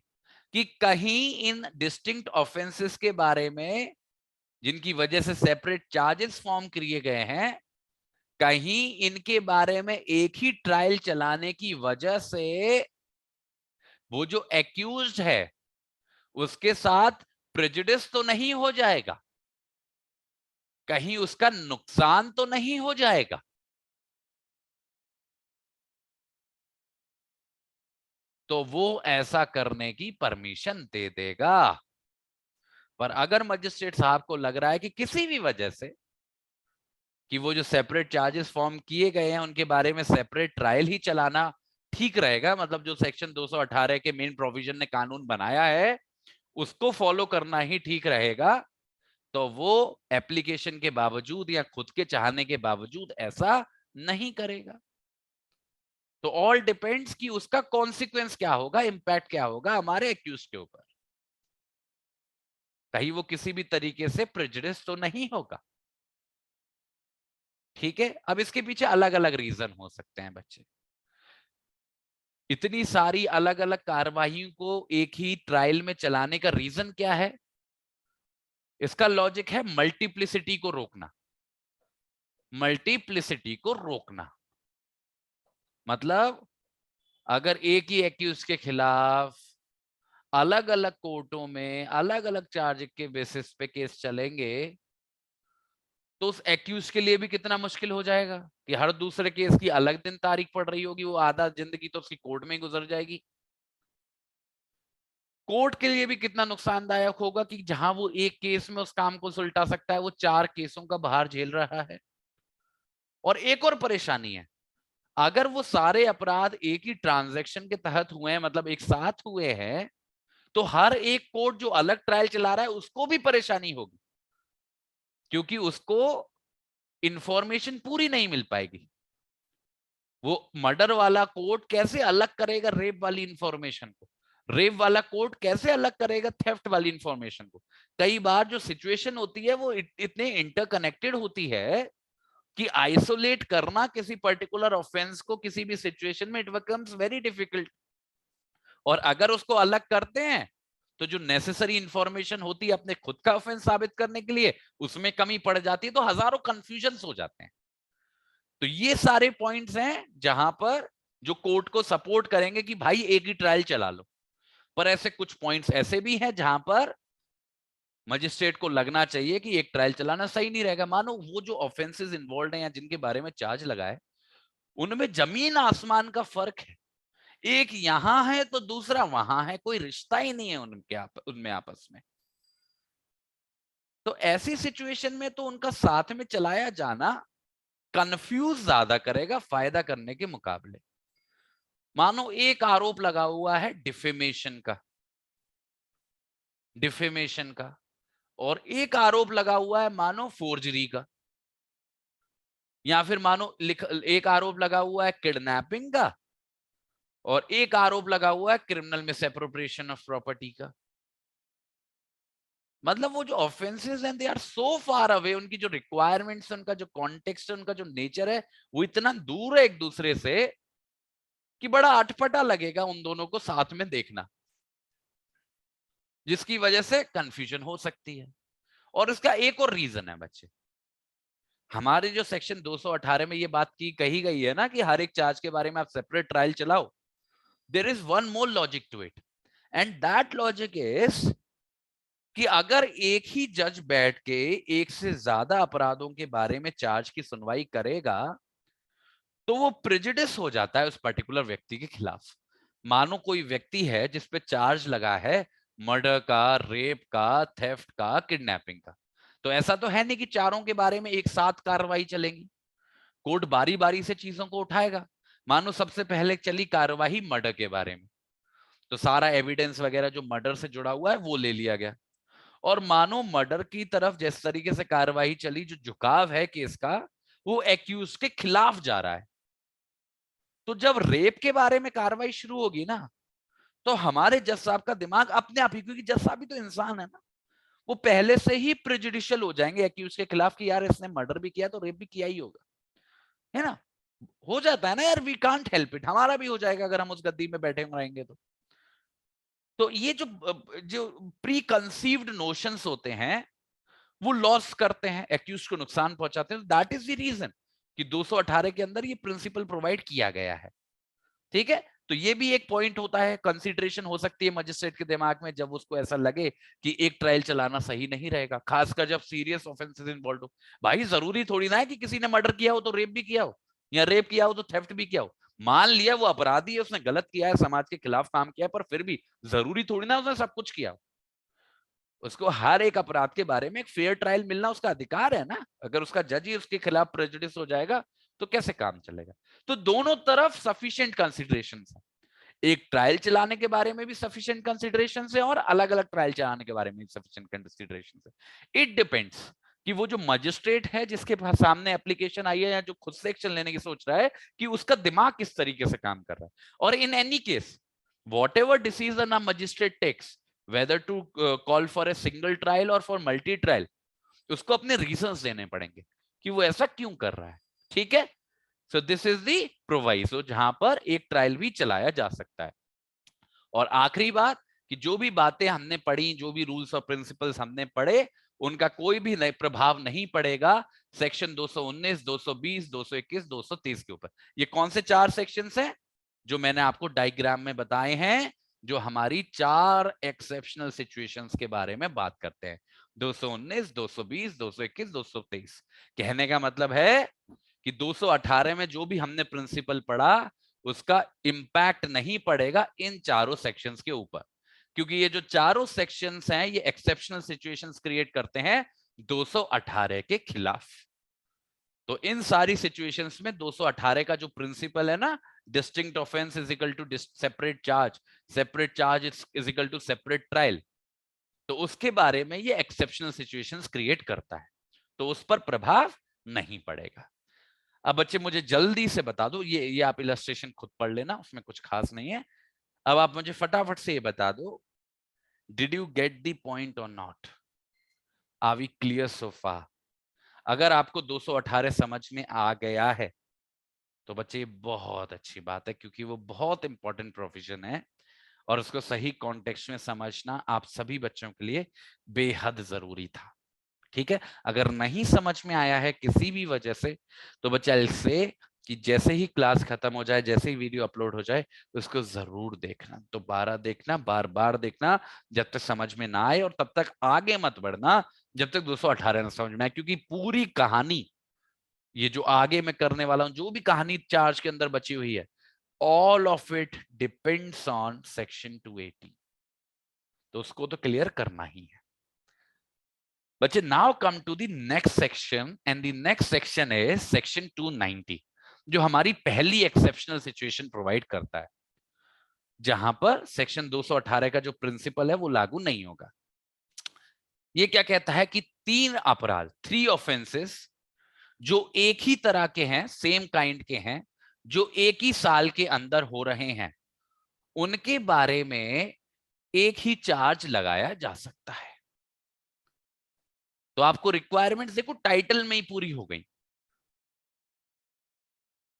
कि कहीं इन डिस्टिंक्ट ऑफेंसेस के बारे में जिनकी वजह से सेपरेट चार्जेस फॉर्म किए गए हैं, कहीं इनके बारे में एक ही ट्रायल चलाने की वजह से वो जो एक्यूज्ड है उसके साथ प्रेजुडिस तो नहीं हो जाएगा, कहीं उसका नुकसान तो नहीं हो जाएगा। तो वो ऐसा करने की परमिशन दे देगा। पर अगर मजिस्ट्रेट साहब को लग रहा है कि किसी भी वजह से कि वो जो सेपरेट चार्जेस फॉर्म किए गए हैं उनके बारे में सेपरेट ट्रायल ही चलाना ठीक रहेगा, मतलब जो सेक्शन 218 के मेन प्रोविजन ने कानून बनाया है उसको फॉलो करना ही ठीक रहेगा, तो वो एप्लीकेशन के बावजूद या खुद के चाहने के बावजूद ऐसा नहीं करेगा। तो ऑल डिपेंड्स कि उसका कॉन्सिक्वेंस क्या होगा, इंपैक्ट क्या होगा हमारे एक्यूज के ऊपर। कहीं वो किसी भी तरीके से प्रेजुडिस तो नहीं होगा। ठीक है, अब इसके पीछे अलग अलग रीजन हो सकते हैं बच्चे। इतनी सारी अलग अलग कार्रवाइयों को एक ही ट्रायल में चलाने का रीजन क्या है? इसका लॉजिक है मल्टीप्लिसिटी को रोकना। मल्टीप्लिसिटी को रोकना मतलब अगर एक ही एक्यूज के खिलाफ अलग अलग कोर्टों में अलग अलग चार्ज के बेसिस पे केस चलेंगे तो उस एक्यूज के लिए भी कितना मुश्किल हो जाएगा कि हर दूसरे केस की अलग दिन तारीख पड़ रही होगी, वो आधा जिंदगी तो उसकी कोर्ट में ही गुजर जाएगी। कोर्ट के लिए भी कितना नुकसानदायक होगा कि जहां वो एक केस में उस काम को सुलटा सकता है वो 4 केसों का भार झेल रहा है। और एक और परेशानी है, अगर वो सारे अपराध एक ही ट्रांजैक्शन के तहत हुए हैं, मतलब एक साथ हुए हैं, तो हर एक कोर्ट जो अलग ट्रायल चला रहा है उसको भी परेशानी होगी क्योंकि उसको इंफॉर्मेशन पूरी नहीं मिल पाएगी। वो मर्डर वाला कोर्ट कैसे अलग करेगा रेप वाली इंफॉर्मेशन को, रेप वाला कोर्ट कैसे अलग करेगा थेफ्ट वाली इंफॉर्मेशन को। कई बार जो सिचुएशन होती है वो इतने इंटरकनेक्टेड होती है कि आइसोलेट करना किसी पर्टिकुलर ऑफेंस को किसी भी सिचुएशन में इट बिकम्स वेरी डिफिकल्ट। और अगर उसको अलग करते हैं तो जो नेसेसरी इंफॉर्मेशन होती है अपने खुद का ऑफेंस साबित करने के लिए उसमें कमी पड़ जाती है, तो हजारों कंफ्यूजन हो जाते हैं। तो ये सारे पॉइंट्स हैं जहां पर जो कोर्ट को सपोर्ट करेंगे कि भाई एक ही ट्रायल चला लो। पर ऐसे कुछ पॉइंट्स ऐसे भी हैं जहां पर मजिस्ट्रेट को लगना चाहिए कि एक ट्रायल चलाना सही नहीं रहेगा। मानो वो जो ऑफेंसेस इन्वॉल्व हैं या जिनके बारे में चार्ज लगा है उनमें जमीन आसमान का फर्क है। एक यहां है तो दूसरा वहां है, कोई रिश्ता ही नहीं है उनमें आपस में। तो ऐसी सिचुएशन में तो उनका साथ में चलाया जाना कंफ्यूज ज्यादा करेगा फायदा करने के मुकाबले। मानो एक आरोप लगा हुआ है डिफेमेशन का, और एक आरोप लगा हुआ है मानो फोर्जरी का, या फिर मानो एक आरोप लगा हुआ है किडनैपिंग का, और एक आरोप लगा हुआ है क्रिमिनल मिसएप्रोप्रिएशन ऑफ प्रॉपर्टी का। मतलब वो जो ऑफेंसेस हैं they are so far away, उनकी जो रिक्वायरमेंट्स, उनका जो कॉन्टेक्स्ट है, उनका जो नेचर है, वो इतना दूर है एक दूसरे से कि बड़ा अटपटा लगेगा उन दोनों को साथ में देखना, जिसकी वजह से कंफ्यूजन हो सकती है। और इसका एक और रीजन है बच्चे, हमारे जो सेक्शन 218 में ये बात की कही गई है ना कि हर एक चार्ज के बारे में आप सेपरेट ट्रायल चलाओ। There is one more logic to it, and that logic is कि अगर एक ही जज बैठ के एक से ज्यादा अपराधों के बारे में चार्ज की सुनवाई करेगा तो वो प्रेजुडिस हो जाता है उस पर्टिकुलर व्यक्ति के खिलाफ। मानो कोई व्यक्ति है जिस पे चार्ज लगा है मर्डर का, रेप का, थेफ्ट का, किडनैपिंग का, तो ऐसा तो है नहीं कि चारों के बारे में एक साथ कार्रवाई चलेगी। कोर्ट बारी बारी से चीजों को उठाएगा। मानो सबसे पहले चली कार्रवाई मर्डर के बारे में, तो सारा एविडेंस वगैरह जो मर्डर से जुड़ा हुआ है वो ले लिया गया, और मानो मर्डर की तरफ जिस तरीके से कार्रवाई चली, जो झुकाव है केस का वो एक्यूज के खिलाफ जा रहा है। तो जब रेप के बारे में कार्रवाई शुरू होगी ना, तो हमारे जज साहब का दिमाग अपने आप ही, क्योंकि जज साहब भी तो इंसान है ना, वो पहले से ही प्रेजुडिशियल हो जाएंगे एक्यूज के खिलाफ कि यार इसने मर्डर भी किया तो रेप भी किया ही होगा, है ना। हो जाता है ना यार, वी कांट हेल्प इट, हमारा भी हो जाएगा अगर हम उस गद्दी में बैठे रहेंगे तो ये जो जो प्री कंसीव्ड नोशंस होते हैं वो लॉस करते हैं, एक्यूज को नुकसान पहुंचाते हैं। दैट इज द रीजन कि 218 के अंदर ये प्रिंसिपल प्रोवाइड किया गया है। ठीक है, तो ये भी एक पॉइंट होता है, कंसिडरेशन हो सकती है मजिस्ट्रेट के दिमाग में जब उसको ऐसा लगे कि एक ट्रायल चलाना सही नहीं रहेगा, खासकर जब सीरियस ऑफेंसेस इन्वॉल्व हो। भाई जरूरी थोड़ी ना है कि किसी ने मर्डर किया हो तो रेप भी किया हो, या रेप किया हो तो थेफ्ट भी किया हो। मान लिया वो अपराधी है, उसने गलत किया है, समाज के खिलाफ काम किया है, पर फिर भी जरूरी थोड़ी ना उसने सब कुछ किया हो। उसको हर एक अपराध के बारे में एक फेयर ट्रायल मिलना उसका अधिकार है ना। अगर उसका जज ही उसके खिलाफ प्रेजुडिस हो जाएगा तो कैसे काम चलेगा। तो दोनों तरफ सफिशिएंट कंसिडरेशन है, एक ट्रायल चलाने के बारे में भी सफिशिएंट कंसिडरेशन है और अलग अलग ट्रायल चलाने के बारे में भी सफिशिएंट कंसिडरेशन है। इट डिपेंड्स कि वो जो मजिस्ट्रेट है जिसके सामने एप्लीकेशन आई है या जो खुद से एक्शन लेने की सोच रहा है कि उसका दिमाग किस तरीके से काम कर रहा है। और in any case whatever decision a magistrate takes, whether to call for a single trial और फॉर मल्टी ट्रायल, उसको अपने रीजंस देने पड़ेंगे कि वो ऐसा क्यों कर रहा है। ठीक है, सो दिस इज दी प्रोवाइसो जहां पर एक ट्रायल भी चलाया जा सकता है। और आखिरी बात कि जो भी बातें हमने पढ़ी, जो भी रूल्स और प्रिंसिपल्स हमने पढ़े, उनका कोई भी प्रभाव नहीं पड़ेगा सेक्शन 219, 220, 221, 230 के ऊपर। ये कौन से चार सेक्शंस हैं जो मैंने आपको डायग्राम में बताए हैं, जो हमारी चार एक्सेप्शनल सिचुएशंस के बारे में बात करते हैं। 219, 220, 221, 223। कहने का मतलब है कि 218 में जो भी हमने प्रिंसिपल पढ़ा उसका इंपैक्ट नहीं पड़ेगा इन चारों सेक्शंस के ऊपर, क्योंकि ये जो चारों सेक्शंस हैं ये एक्सेप्शनल सिचुएशंस क्रिएट करते हैं 218 के खिलाफ। तो इन सारी सिचुएशंस में 218 का जो प्रिंसिपल है ना, distinct offence is equal to separate charge is equal to separate trial, तो उसके बारे में ये एक्सेप्शनल सिचुएशंस क्रिएट करता है, तो उस पर प्रभाव नहीं पड़ेगा। अब बच्चे मुझे जल्दी से बता दो, ये आप इलस्ट्रेशन खुद पढ़ लेना, उसमें कुछ खास नहीं है। अब आप मुझे फटाफट से ये बता दो, did you get the point or not, are we clear so far. अगर आपको 218 समझ में आ गया है तो बच्चे बहुत अच्छी बात है, क्योंकि वो बहुत इंपॉर्टेंट प्रोविजन है और उसको सही कॉन्टेक्स्ट में समझना आप सभी बच्चों के लिए बेहद जरूरी था। ठीक है, अगर नहीं समझ में आया है किसी भी वजह से तो बच्चा से कि जैसे ही क्लास खत्म हो जाए, जैसे ही वीडियो अपलोड हो जाए, उसको जरूर देखना, दोबारा देखना, बार बार देखना, जब तक समझ में ना आए, और तब तक आगे मत बढ़ना जब तक 218 ना समझ में आए, क्योंकि पूरी कहानी ये जो आगे मैं करने वाला हूं, जो भी कहानी चार्ज के अंदर बची हुई है, all of it depends on section 280। तो उसको तो क्लियर करना ही है बच्चे। Now come to the next section, and the next section is section 290, जो हमारी पहली एक्सेप्शनल सिचुएशन प्रोवाइड करता है, जहां पर सेक्शन 218 का जो प्रिंसिपल है वो लागू नहीं होगा। ये क्या कहता है कि 3 अपराध, 3 ऑफेंसेस जो एक ही तरह के हैं, सेम काइंड के हैं, जो एक ही साल के अंदर हो रहे हैं, उनके बारे में एक ही चार्ज लगाया जा सकता है। तो आपको रिक्वायरमेंट्स देखो टाइटल में ही पूरी हो गई।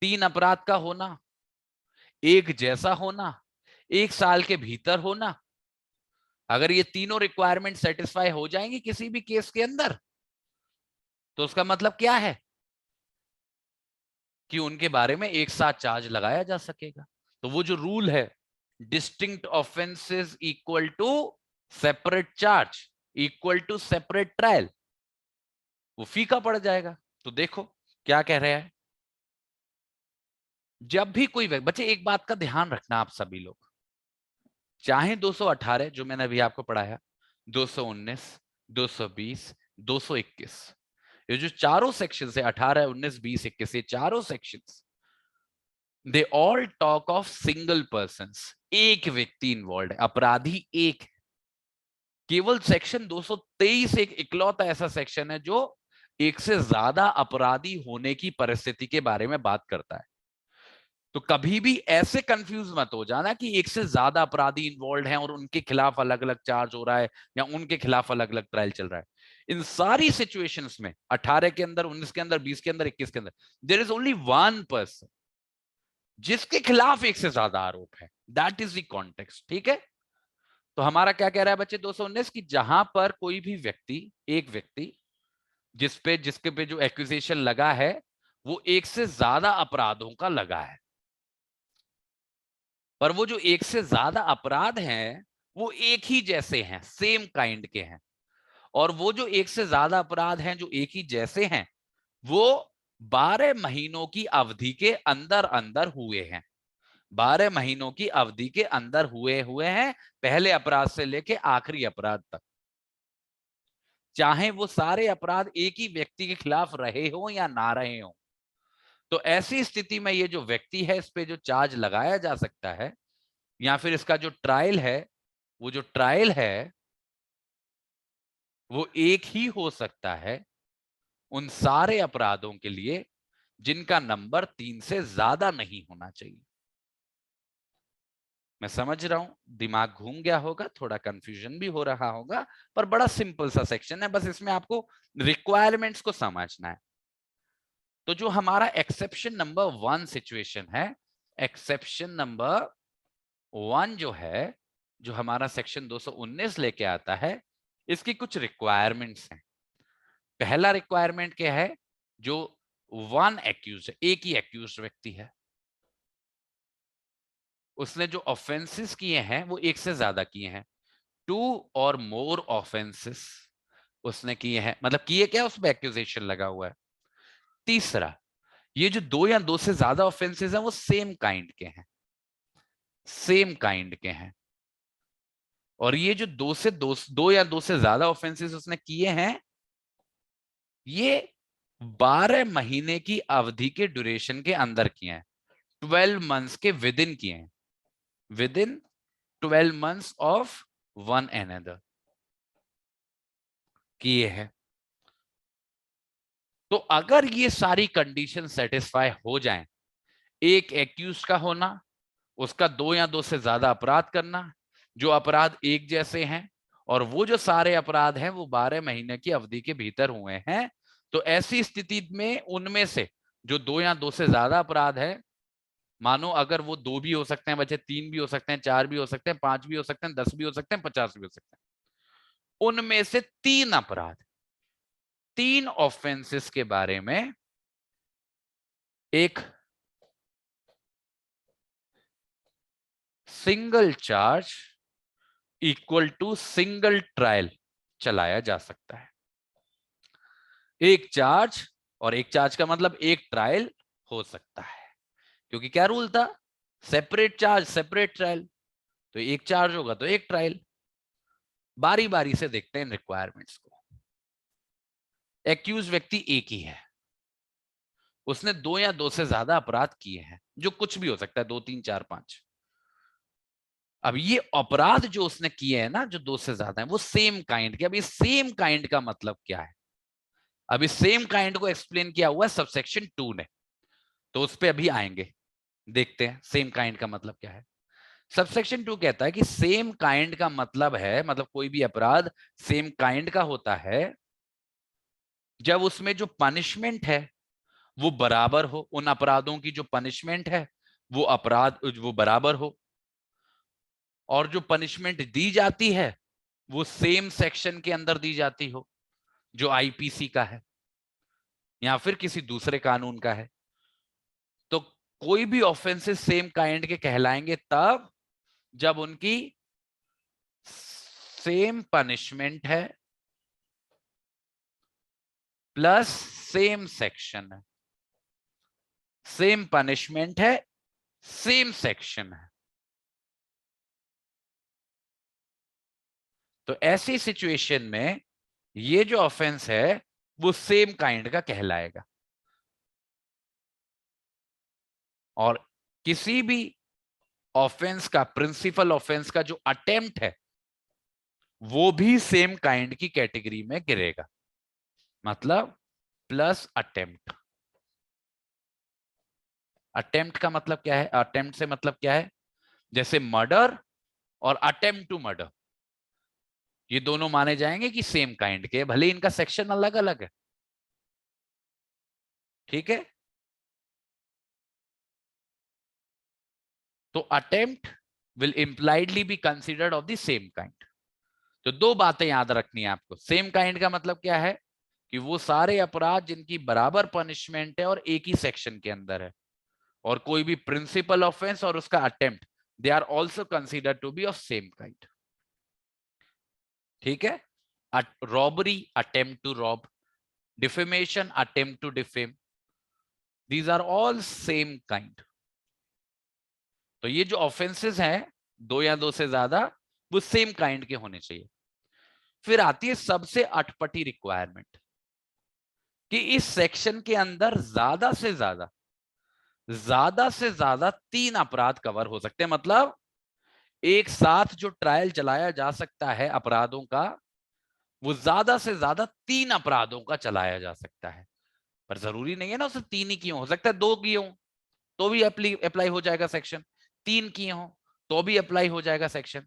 3 अपराध का होना, एक जैसा होना, एक साल के भीतर होना। अगर ये तीनों रिक्वायरमेंट सेटिस्फाई हो जाएंगी किसी भी केस के अंदर, तो उसका मतलब क्या है कि उनके बारे में एक साथ चार्ज लगाया जा सकेगा। तो वो जो रूल है, distinct offences equal to separate charge equal to separate trial, वो फीका पड़ जाएगा। तो देखो क्या कह रहे हैं, जब भी कोई बच्चे एक बात का ध्यान रखना आप सभी लोग, चाहे 218 जो मैंने अभी आपको पढ़ाया, 219, 220, 221, ये जो चारों सेक्शन है 18, 19, 20, 21, ये चारों sections, they all talk of single person, एक व्यक्ति इन्वॉल्व है, अपराधी एक है। केवल सेक्शन 223 एक इकलौता ऐसा सेक्शन है जो एक से ज्यादा अपराधी होने की परिस्थिति के बारे में बात करता है। तो कभी भी ऐसे कंफ्यूज मत हो जाना कि एक से ज्यादा अपराधी इन्वॉल्व हैं और उनके खिलाफ अलग अलग चार्ज हो रहा है या उनके खिलाफ अलग अलग ट्रायल चल रहा है। इन सारी सिचुएशंस में 18 के अंदर, 19 के अंदर, 20 के अंदर, 21 के अंदर, there is only one person जिसके खिलाफ एक से ज्यादा आरोप है। That is the context. ठीक है, तो हमारा क्या कह रहा है बच्चे 219 की जहां पर कोई भी व्यक्ति, एक व्यक्ति जिसके पे जो एक्यूजेशन लगा है वो एक से ज्यादा अपराधों का लगा है, पर वो जो एक से ज्यादा अपराध हैं वो एक ही जैसे हैं, सेम काइंड के हैं। और वो जो एक से ज्यादा अपराध हैं जो एक ही जैसे हैं वो 12 महीनों की अवधि के अंदर अंदर हुए हैं। 12 महीनों की अवधि के अंदर हुए हुए हैं, पहले अपराध से लेके आखिरी अपराध तक, चाहे वो सारे अपराध एक ही व्यक्ति के खिलाफ रहे हो या ना रहे हो। तो ऐसी स्थिति में ये जो व्यक्ति है इस पे जो चार्ज लगाया जा सकता है या फिर इसका जो ट्रायल है, वो जो ट्रायल है वो एक ही हो सकता है उन सारे अपराधों के लिए जिनका नंबर 3 से ज्यादा नहीं होना चाहिए। मैं समझ रहा हूं दिमाग घूम गया होगा, थोड़ा कंफ्यूजन भी हो रहा होगा, पर बड़ा सिंपल सा सेक्शन है, बस इसमें आपको रिक्वायरमेंट्स को समझना है। तो जो हमारा एक्सेप्शन नंबर 1 सिचुएशन है, एक्सेप्शन नंबर 1 जो है, जो हमारा सेक्शन 219 लेके आता है, इसकी कुछ रिक्वायरमेंट्स हैं। पहला रिक्वायरमेंट क्या है, जो वन एक्यूज है, एक ही एक्यूज व्यक्ति है, उसने जो ऑफेंसेस किए हैं वो एक से ज्यादा किए हैं, 2 और मोर ऑफेंसेस उसने किए हैं, मतलब किए क्या, उस पर एक्यूजेशन लगा हुआ है। तीसरा, ये जो 2 या 2 से ज्यादा ऑफेंसेस हैं वो सेम काइंड के हैं, सेम काइंड के हैं। और ये जो 2 या 2 से ज्यादा ऑफेंसेस उसने किए हैं, ये 12 महीने की अवधि के ड्यूरेशन के अंदर किए हैं, 12 मंथ्स के विद इन किए हैं, with in 12 months of one another किए हैं। तो अगर ये सारी कंडीशन सेटिस्फाई हो जाएं, एक एक्यूज का होना, उसका 2 या 2 से ज्यादा अपराध करना, जो अपराध एक जैसे हैं, और वो जो सारे अपराध हैं वो 12 महीने की अवधि के भीतर हुए हैं, तो ऐसी स्थिति में उनमें से जो 2 या 2 से ज्यादा अपराध है, मानो अगर वो 2 भी हो सकते हैं बच्चे, 3 भी हो सकते हैं, 4 भी हो सकते हैं, 5 भी हो सकते हैं, 10 भी हो सकते हैं, 50 भी हो सकते हैं, उनमें से 3 अपराध, 3 ऑफेंसेस के बारे में एक single charge equal to single trial चलाया जा सकता है। एक चार्ज, और एक चार्ज का मतलब एक ट्रायल हो सकता है, क्योंकि क्या रूल था, सेपरेट चार्ज सेपरेट ट्रायल, तो एक चार्ज होगा तो एक ट्रायल। बारी बारी से देखते हैं रिक्वायरमेंट्स को। एक्यूज व्यक्ति एक ही है, उसने 2 या 2 से ज्यादा अपराध किए हैं, जो कुछ भी हो सकता है, 2 3 4 5। अब ये अपराध जो उसने किए हैं ना, जो 2 से ज्यादा है, वो सेम काइंड के। अब इस सेम काइंड का मतलब क्या है? अभी सेम काइंड को एक्सप्लेन किया हुआ है सबसेक्शन 2 ने, तो उस पर अभी आएंगे, देखते हैं सेम काइंड का मतलब क्या है। सबसेक्शन 2 कहता है कि सेम काइंड का मतलब है, मतलब कोई भी अपराध सेम काइंड का होता है जब उसमें जो पनिशमेंट है वो बराबर हो, उन अपराधों की जो पनिशमेंट है वो अपराध वो बराबर हो, और जो पनिशमेंट दी जाती है वो सेम सेक्शन के अंदर दी जाती हो, जो आईपीसी का है या फिर किसी दूसरे कानून का है। तो कोई भी ऑफेंसेस सेम काइंड के कहलाएंगे तब जब उनकी सेम पनिशमेंट है प्लस सेम सेक्शन है। सेम पनिशमेंट है, सेम सेक्शन है। तो ऐसी सिचुएशन में ये जो ऑफेंस है वो सेम काइंड का कहलाएगा। और किसी भी ऑफेंस का, प्रिंसिपल ऑफेंस का जो अटेम्प्ट है वो भी सेम काइंड की कैटेगरी में गिरेगा। मतलब प्लस अटेम्प्ट। अटेम्प्ट का मतलब क्या है? अटेम्प्ट से मतलब क्या है? जैसे मर्डर और अटेम्प्ट टू मर्डर, ये दोनों माने जाएंगे कि सेम काइंड के, भले इनका सेक्शन अलग अलग है। ठीक है, तो attempt will impliedly be considered of the same kind. तो दो बातें याद रखनी है आपको। सेम काइंड का मतलब क्या है? कि वो सारे अपराध जिनकी बराबर पनिशमेंट है और एक ही सेक्शन के अंदर है, और कोई भी प्रिंसिपल ऑफेंस और उसका attempt, they are also considered to be of same kind. ठीक है, robbery attempt to rob, defamation attempt to defame, these are all same kind. तो ये जो ऑफेंसेस हैं, 2 या 2 से ज्यादा, वो सेम काइंड के होने चाहिए। फिर आती है सबसे अटपटी रिक्वायरमेंट कि इस सेक्शन के अंदर ज्यादा से ज्यादा 3 अपराध कवर हो सकते हैं। मतलब एक साथ जो ट्रायल चलाया जा सकता है अपराधों का, वो ज्यादा से ज्यादा 3 अपराधों का चलाया जा सकता है। पर जरूरी नहीं है ना उसे 3 ही किए हो सकता है 2 किए हो तो भी अप्लाई हो जाएगा सेक्शन, 3 किए हो तो भी अप्लाई हो जाएगा सेक्शन।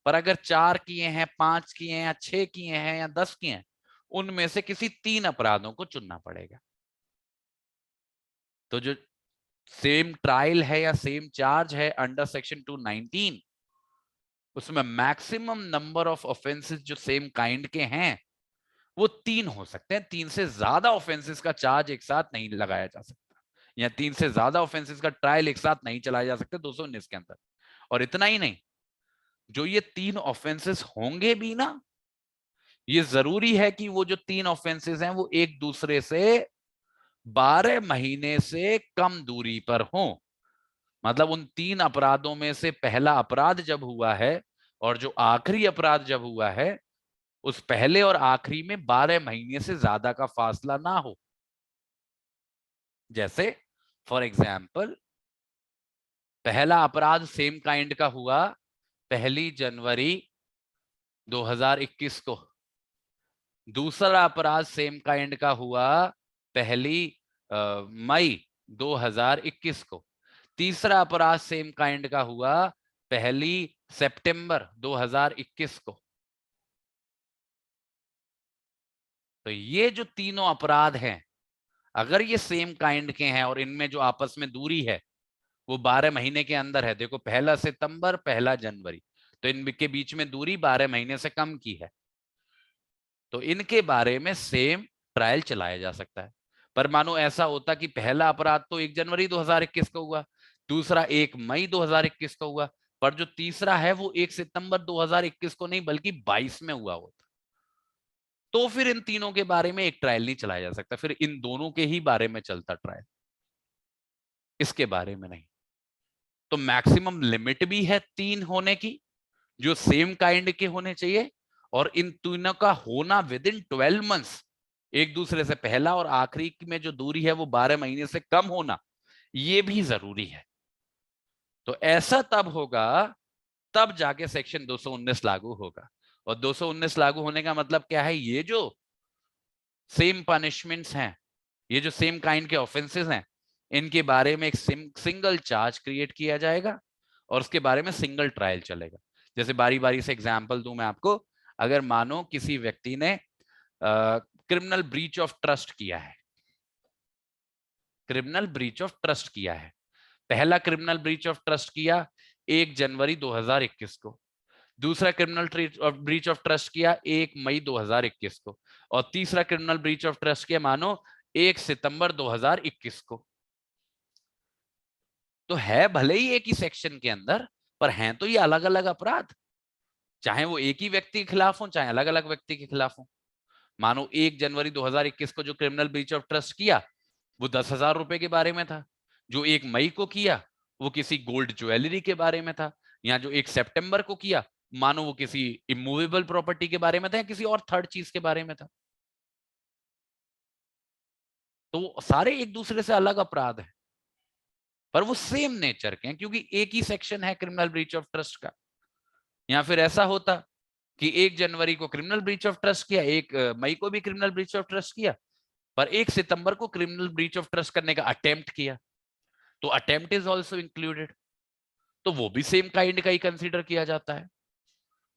पर अगर 4 किए हैं, 5 किए हैं, या 6 किए हैं, या 10 किए हैं, उनमें से किसी 3 अपराधों को चुनना पड़ेगा। तो जो सेम ट्रायल है या सेम चार्ज है अंडर सेक्शन 219, उसमें मैक्सिमम नंबर ऑफ ऑफेंसेस जो सेम काइंड के हैं वो 3 हो सकते हैं। 3 से ज्यादा ऑफेंसेस का चार्ज एक साथ नहीं लगाया जा सकता, या 3 से ज्यादा ऑफेंसेस का ट्रायल एक साथ नहीं चलाया जा सकते 219 के अंदर। और इतना ही नहीं, जो ये 3 ऑफेंसेस होंगे भी ना, ये जरूरी है कि वो जो 3 ऑफेंसेस हैं वो एक दूसरे से 12 महीने से कम दूरी पर हो। मतलब उन 3 अपराधों में से पहला अपराध जब हुआ है और जो आखिरी अपराध जब हुआ है, उस पहले और आखिरी में 12 महीने से ज्यादा का फासला ना हो। जैसे फॉर एग्जाम्पल, पहला अपराध सेम काइंड का हुआ 1 जनवरी 2021 को, दूसरा अपराध सेम काइंड का हुआ 1 मई 2021 को, तीसरा अपराध सेम काइंड का हुआ 1 सितंबर 2021 को। तो ये जो तीनों अपराध हैं, अगर ये सेम काइंड के हैं और इनमें जो आपस में दूरी है वो 12 महीने के अंदर है, देखो 1 सितंबर 1 जनवरी, तो इनके बीच में दूरी 12 महीने से कम की है, तो इनके बारे में सेम ट्रायल चलाया जा सकता है। पर मानो ऐसा होता कि पहला अपराध तो 1 जनवरी 2021 को हुआ, दूसरा 1 मई 2021 को हुआ, पर जो तीसरा है वो 1 सितंबर 2021 को नहीं बल्कि 22 में हुआ होता, तो फिर इन तीनों के बारे में एक ट्रायल नहीं चलाया जा सकता, फिर इन दोनों के ही बारे में चलता ट्रायल, इसके बारे में नहीं। तो मैक्सिमम लिमिट भी है 3 होने की, जो सेम काइंड के होने चाहिए, और इन तीनों का होना विद इन 12 मंथ्स, एक दूसरे से पहला और आखिरी में जो दूरी है वो 12 महीने से कम होना, ये भी जरूरी है। तो ऐसा तब होगा, तब जाके सेक्शन 219 लागू होगा। और 219 लागू होने का मतलब क्या है? ये जो सेम पनिशमेंट्स हैं, ये जो सेम काइंड के ऑफेंसेस हैं, इनके बारे में एक सिंगल चार्ज क्रिएट किया जाएगा और उसके बारे में सिंगल ट्रायल चलेगा। जैसे बारी बारी से एग्जांपल दूं मैं आपको, अगर मानो किसी व्यक्ति ने क्रिमिनल ब्रीच ऑफ ट्रस्ट किया है, क्रिमिनल ब्रीच ऑफ ट्रस्ट किया है, पहला क्रिमिनल ब्रीच ऑफ ट्रस्ट किया 1 जनवरी 2021 को, दूसरा क्रिमिनल ब्रीच ऑफ ट्रस्ट किया 1 मई 2021 को, और तीसरा क्रिमिनल ब्रीच ऑफ ट्रस्ट किया मानो 1 सितंबर 2021 को। तो है भले ही एक ही सेक्शन के अंदर, पर हैं तो ये अलग अलग अपराध, चाहे वो एक ही व्यक्ति के खिलाफ हो चाहे अलग अलग व्यक्ति के खिलाफ हो। मानो 1 जनवरी 2021 को जो क्रिमिनल ब्रीच ऑफ ट्रस्ट किया वो 10,000 रुपए के बारे में था, जो 1 मई को किया वो किसी गोल्ड ज्वेलरी के बारे में था, या जो 1 सितंबर को किया मानो वो किसी इमूवेबल प्रॉपर्टी के बारे में था या किसी और थर्ड चीज के बारे में था। तो सारे एक दूसरे से अलग अपराध है, पर वो सेम नेचर के हैं क्योंकि एक ही सेक्शन है क्रिमिनल ब्रीच ऑफ ट्रस्ट का। या फिर ऐसा होता कि 1 जनवरी को क्रिमिनल ब्रीच ऑफ ट्रस्ट किया, 1 मई को भी क्रिमिनल ब्रीच ऑफ ट्रस्ट किया, पर 1 सितंबर को क्रिमिनल ब्रीच ऑफ ट्रस्ट करने का अटेम्प्ट किया, तो अटेम्प्ट इज ऑल्सो इंक्लूडेड, तो वो भी सेम काइंड का ही कंसीडर किया जाता है,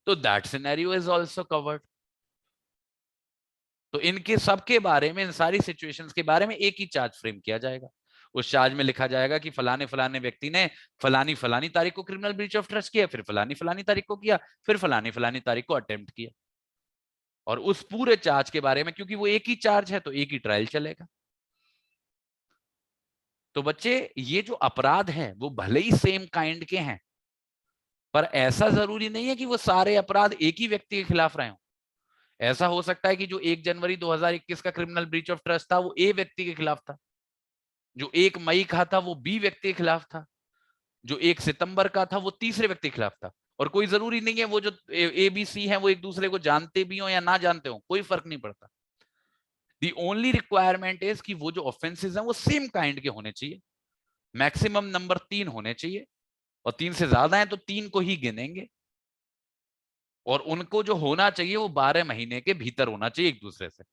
तो that scenario is also covered. तो इनके सबके बारे में, इन सारी सिचुएशंस के बारे में एक ही चार्ज फ्रेम किया जाएगा। उस चार्ज में लिखा जाएगा कि फलाने फलाने व्यक्ति ने फलानी फलानी तारीख को क्रिमिनल ब्रीच ऑफ ट्रस्ट किया, फिर फलानी फलानी तारीख को किया, फिर फलानी फलानी तारीख को अटेम्प्ट किया। और उस पूरे चार्ज के बारे में, क्योंकि वो एक ही चार्ज है, तो एक ही ट्रायल चलेगा। तो बच्चे, ये जो अपराध हैं वो भले ही सेम काइंड के हैं, पर ऐसा जरूरी नहीं है कि वो सारे अपराध एक ही व्यक्ति के खिलाफ रहे हों। ऐसा हो सकता है कि जो 1 जनवरी 2021 का क्रिमिनल ब्रीच ऑफ ट्रस्ट था वो ए व्यक्ति के खिलाफ था, जो 1 मई का था वो बी व्यक्ति के खिलाफ था, जो 1 सितंबर का था वो तीसरे व्यक्ति के खिलाफ था। और कोई जरूरी नहीं है वो जो ए बी सी है वो एक दूसरे को जानते भी हो या ना जानते हो, कोई फर्क नहीं पड़ता। दी ओनली रिक्वायरमेंट इज कि वो जो ऑफेंसेस हैं वो सेम काइंड के होने चाहिए, मैक्सिमम नंबर 3 होने चाहिए, और 3 से ज्यादा है तो 3 को ही गिनेंगे, और उनको जो होना चाहिए वो 12 महीने के भीतर होना चाहिए एक दूसरे से।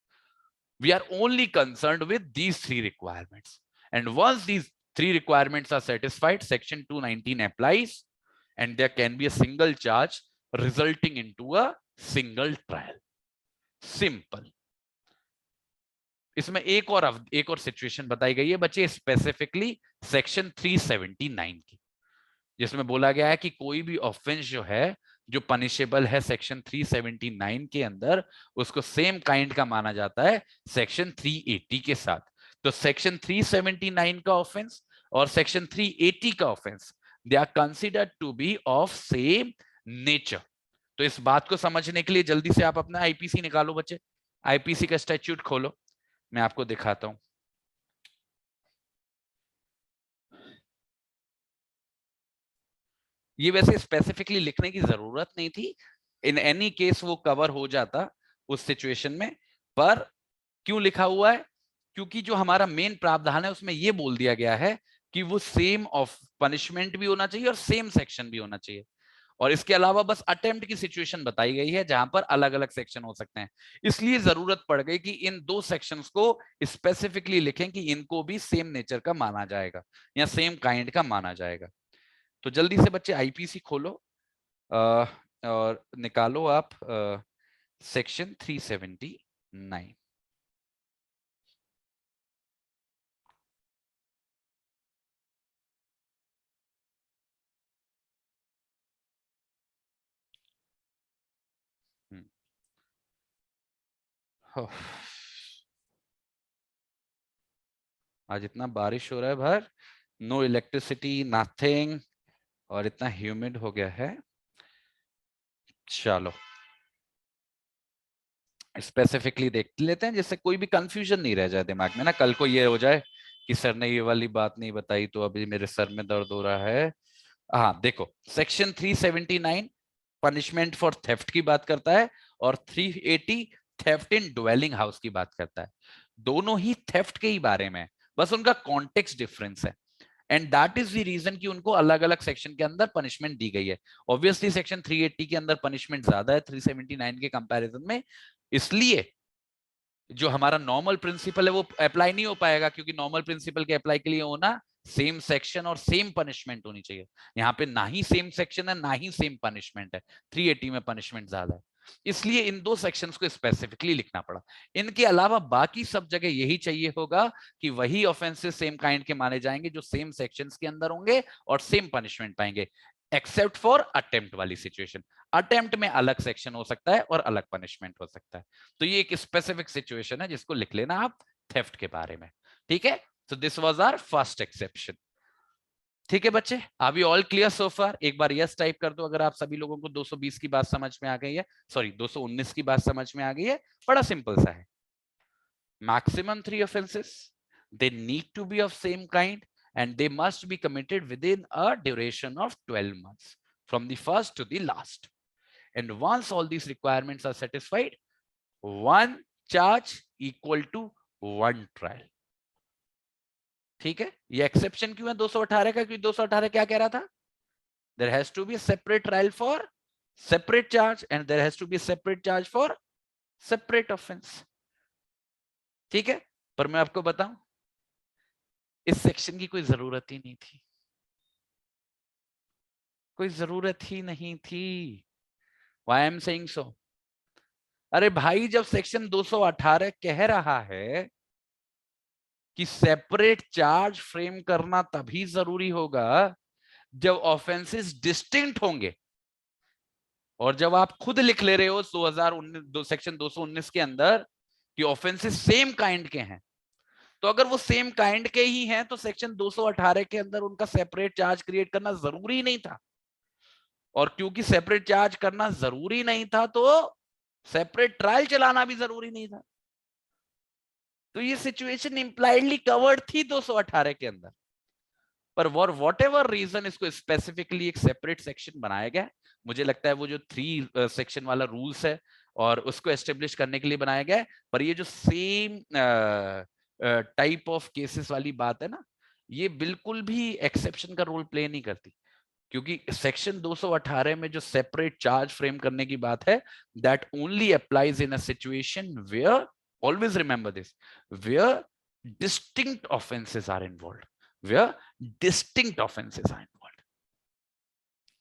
We are only concerned with these 3 requirements, and once these 3 requirements are satisfied, section 219 applies and there can be a single charge resulting into a single trial. Simple. इसमें एक और सिचुएशन बताई गई है बच्चे, स्पेसिफिकली सेक्शन 379 की, जिसमें बोला गया है कि कोई भी ऑफेंस जो है जो पनिशेबल है सेक्शन 379 के अंदर, उसको सेम काइंड का माना जाता है सेक्शन 380 के साथ। तो सेक्शन 379 का ऑफेंस और सेक्शन 380 का offence, they are considered to be of same nature. तो इस बात को समझने के लिए जल्दी से आप अपना आईपीसी निकालो बच्चे, आईपीसी का स्टैट्यूट खोलो, मैं आपको दिखाता हूं। ये वैसे स्पेसिफिकली लिखने की जरूरत नहीं थी, इन एनी केस वो कवर हो जाता उस सिचुएशन में, पर क्यों लिखा हुआ है? क्योंकि जो हमारा मेन प्रावधान है उसमें ये बोल दिया गया है कि वो सेम ऑफ पनिशमेंट भी होना चाहिए और सेम सेक्शन भी होना चाहिए, और इसके अलावा बस अटेम्प्ट की सिचुएशन बताई गई है जहां पर अलग अलग सेक्शन हो सकते हैं। इसलिए जरूरत पड़ गई कि इन 2 सेक्शंस को स्पेसिफिकली लिखें कि इनको भी सेम नेचर का माना जाएगा या सेम काइंड का माना जाएगा। तो जल्दी से बच्चे आईपीसी खोलो और निकालो आप सेक्शन 379। आज इतना बारिश हो रहा है बाहर, नो इलेक्ट्रिसिटी नथिंग, और इतना ह्यूमिड हो गया है। चलो स्पेसिफिकली देख लेते हैं जिससे कोई भी कंफ्यूजन नहीं रह जाए दिमाग में ना, कल को ये हो जाए कि सर ने ये वाली बात नहीं बताई तो अभी मेरे सर में दर्द हो रहा है, हाँ देखो, सेक्शन 379 पनिशमेंट फॉर थेफ्ट की बात करता है और 380 थेफ्ट इन ड्वेलिंग हाउस की बात करता है। दोनों ही थेफ्ट के ही बारे में, बस उनका कॉन्टेक्स्ट डिफरेंस है। And that is the reason कि उनको अलग अलग सेक्शन के अंदर पनिशमेंट दी गई है। ऑब्वियसली सेक्शन 380 के अंदर पनिशमेंट ज्यादा है 379 के कंपैरिजन में, इसलिए जो हमारा नॉर्मल प्रिंसिपल है वो अप्लाई नहीं हो पाएगा, क्योंकि नॉर्मल प्रिंसिपल के अप्लाई के लिए होना सेम सेक्शन और सेम पनिशमेंट होनी चाहिए। यहाँ पे ना ही सेम सेक्शन है ना ही सेम पनिशमेंट है, 380 में पनिशमेंट ज्यादा है, इसलिए इन दो सेक्शंस को स्पेसिफिकली लिखना पड़ा। इनके अलावा बाकी सब जगह यही चाहिए होगा कि वही ऑफेंसेस सेम काइंड के माने जाएंगे जो सेम सेक्शंस के अंदर होंगे और सेम पनिशमेंट पाएंगे, एक्सेप्ट फॉर अटेम्प्ट वाली सिचुएशन। अटेम्प्ट में अलग सेक्शन हो सकता है और अलग पनिशमेंट हो सकता है। तो ये एक स्पेसिफिक सिचुएशन है जिसको लिख लेना आप थेफ्ट के बारे में, ठीक है। तो this was our first exception. ठीक है बच्चे, अभी ऑल क्लियर सो फार? एक बार यस टाइप कर दो अगर आप सभी लोगों को 220 की बात समझ में आ गई है, सॉरी 219 की बात समझ में आ गई है। बड़ा सिंपल सा है, maximum 3 offences, they need to be of same kind and they must be committed within a duration of 12 months from the first to the last. And once all these requirements are satisfied, one charge equal to one trial. ठीक है, ये exception क्यों है 218 का? क्योंकि 218 क्या कह रहा था? There has to be a separate trial for separate charge and there has to be a separate charge for separate offense. ठीक है, पर मैं आपको बताऊं इस सेक्शन की कोई जरूरत ही नहीं थी, कोई जरूरत ही नहीं थी। Why I am saying so? अरे भाई, जब सेक्शन 218 कह रहा है कि सेपरेट चार्ज फ्रेम करना तभी जरूरी होगा जब ऑफेंसेस डिस्टिंक्ट होंगे, और जब आप खुद लिख ले रहे हो 2019 सेक्शन 219 के अंदर कि ऑफेंसेस सेम काइंड के हैं, तो अगर वो सेम काइंड के ही हैं तो सेक्शन 218 के अंदर उनका सेपरेट चार्ज क्रिएट करना जरूरी नहीं था। और क्योंकि सेपरेट चार्ज करना जरूरी नहीं था तो सेपरेट ट्रायल चलाना भी जरूरी नहीं था। तो ये सिचुएशन इंप्लाइडली कवर्ड थी 218 के अंदर, पर फॉर वॉट एवर रीजन इसको स्पेसिफिकली एक सेपरेट सेक्शन बनाया गया। मुझे लगता है वो जो 3 सेक्शन वाला रूल्स है और उसको एस्टेब्लिश करने के लिए बनाया गया है। पर ये जो सेम टाइप ऑफ केसेस वाली बात है ना, ये बिल्कुल भी एक्सेप्शन का रोल प्ले नहीं करती, क्योंकि सेक्शन 218 में जो सेपरेट चार्ज फ्रेम करने की बात है, that only applies in a situation where, always remember this, where distinct offences are involved, where distinct offenses are involved.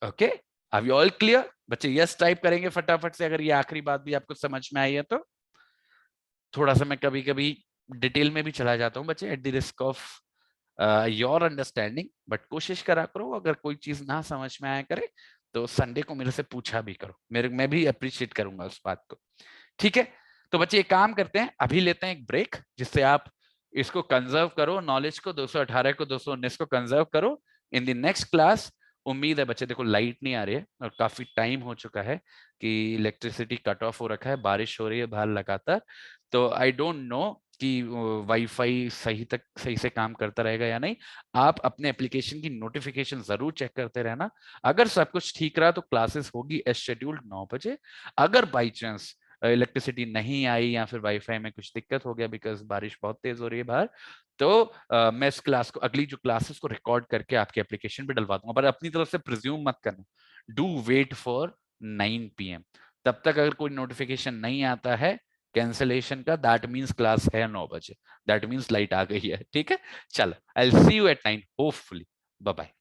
Okay, are you all clear? बच्चे यस टाइप करेंगे फटाफट से अगर ये आखिरी बात भी आपको समझ में आई है तो। थोड़ा सा मैं कभी कभी डिटेल में भी चला जाता हूँ बच्चे, at the risk of your understanding, but कोशिश करा करो अगर कोई चीज ना समझ में आया करे तो संडे को मेरे से पूछा भी करो, मैं भी अप्रिशिएट करूंगा उस बात को। ठीक है, तो बच्चे एक काम करते हैं, अभी लेते हैं एक ब्रेक जिससे आप इसको कंजर्व करो, नॉलेज को 218 को 219 को कंजर्व करो। इन द नेक्स्ट क्लास उम्मीद है बच्चे, देखो लाइट नहीं आ रही है और काफी टाइम हो चुका है कि इलेक्ट्रिसिटी कट ऑफ हो रखा है, बारिश हो रही है बाहर लगातार, तो आई डोंट नो कि वाईफाई सही से काम करता रहेगा या नहीं। आप अपने एप्लीकेशन की नोटिफिकेशन जरूर चेक करते रहना, अगर सब कुछ ठीक रहा तो क्लासेस होगी एज शेड्यूल्ड 9 बजे। अगर बाई चांस इलेक्ट्रिसिटी नहीं आई या फिर वाईफाई में कुछ दिक्कत हो गया बिकॉज बारिश बहुत तेज हो रही है बाहर, तो मैं इस क्लास को, अगली जो क्लासेस को रिकॉर्ड करके आपके एप्लीकेशन पे डलवा दूंगा, पर अपनी तरफ से प्रिज्यूम मत करना, डू वेट फॉर 9 PM। तब तक अगर कोई नोटिफिकेशन नहीं आता है कैंसिलेशन का, दैट मीन्स क्लास है 9 बजे, दैट मीन्स लाइट आ गई है। ठीक है, चलो I will see you at 9 hopefully, bye bye.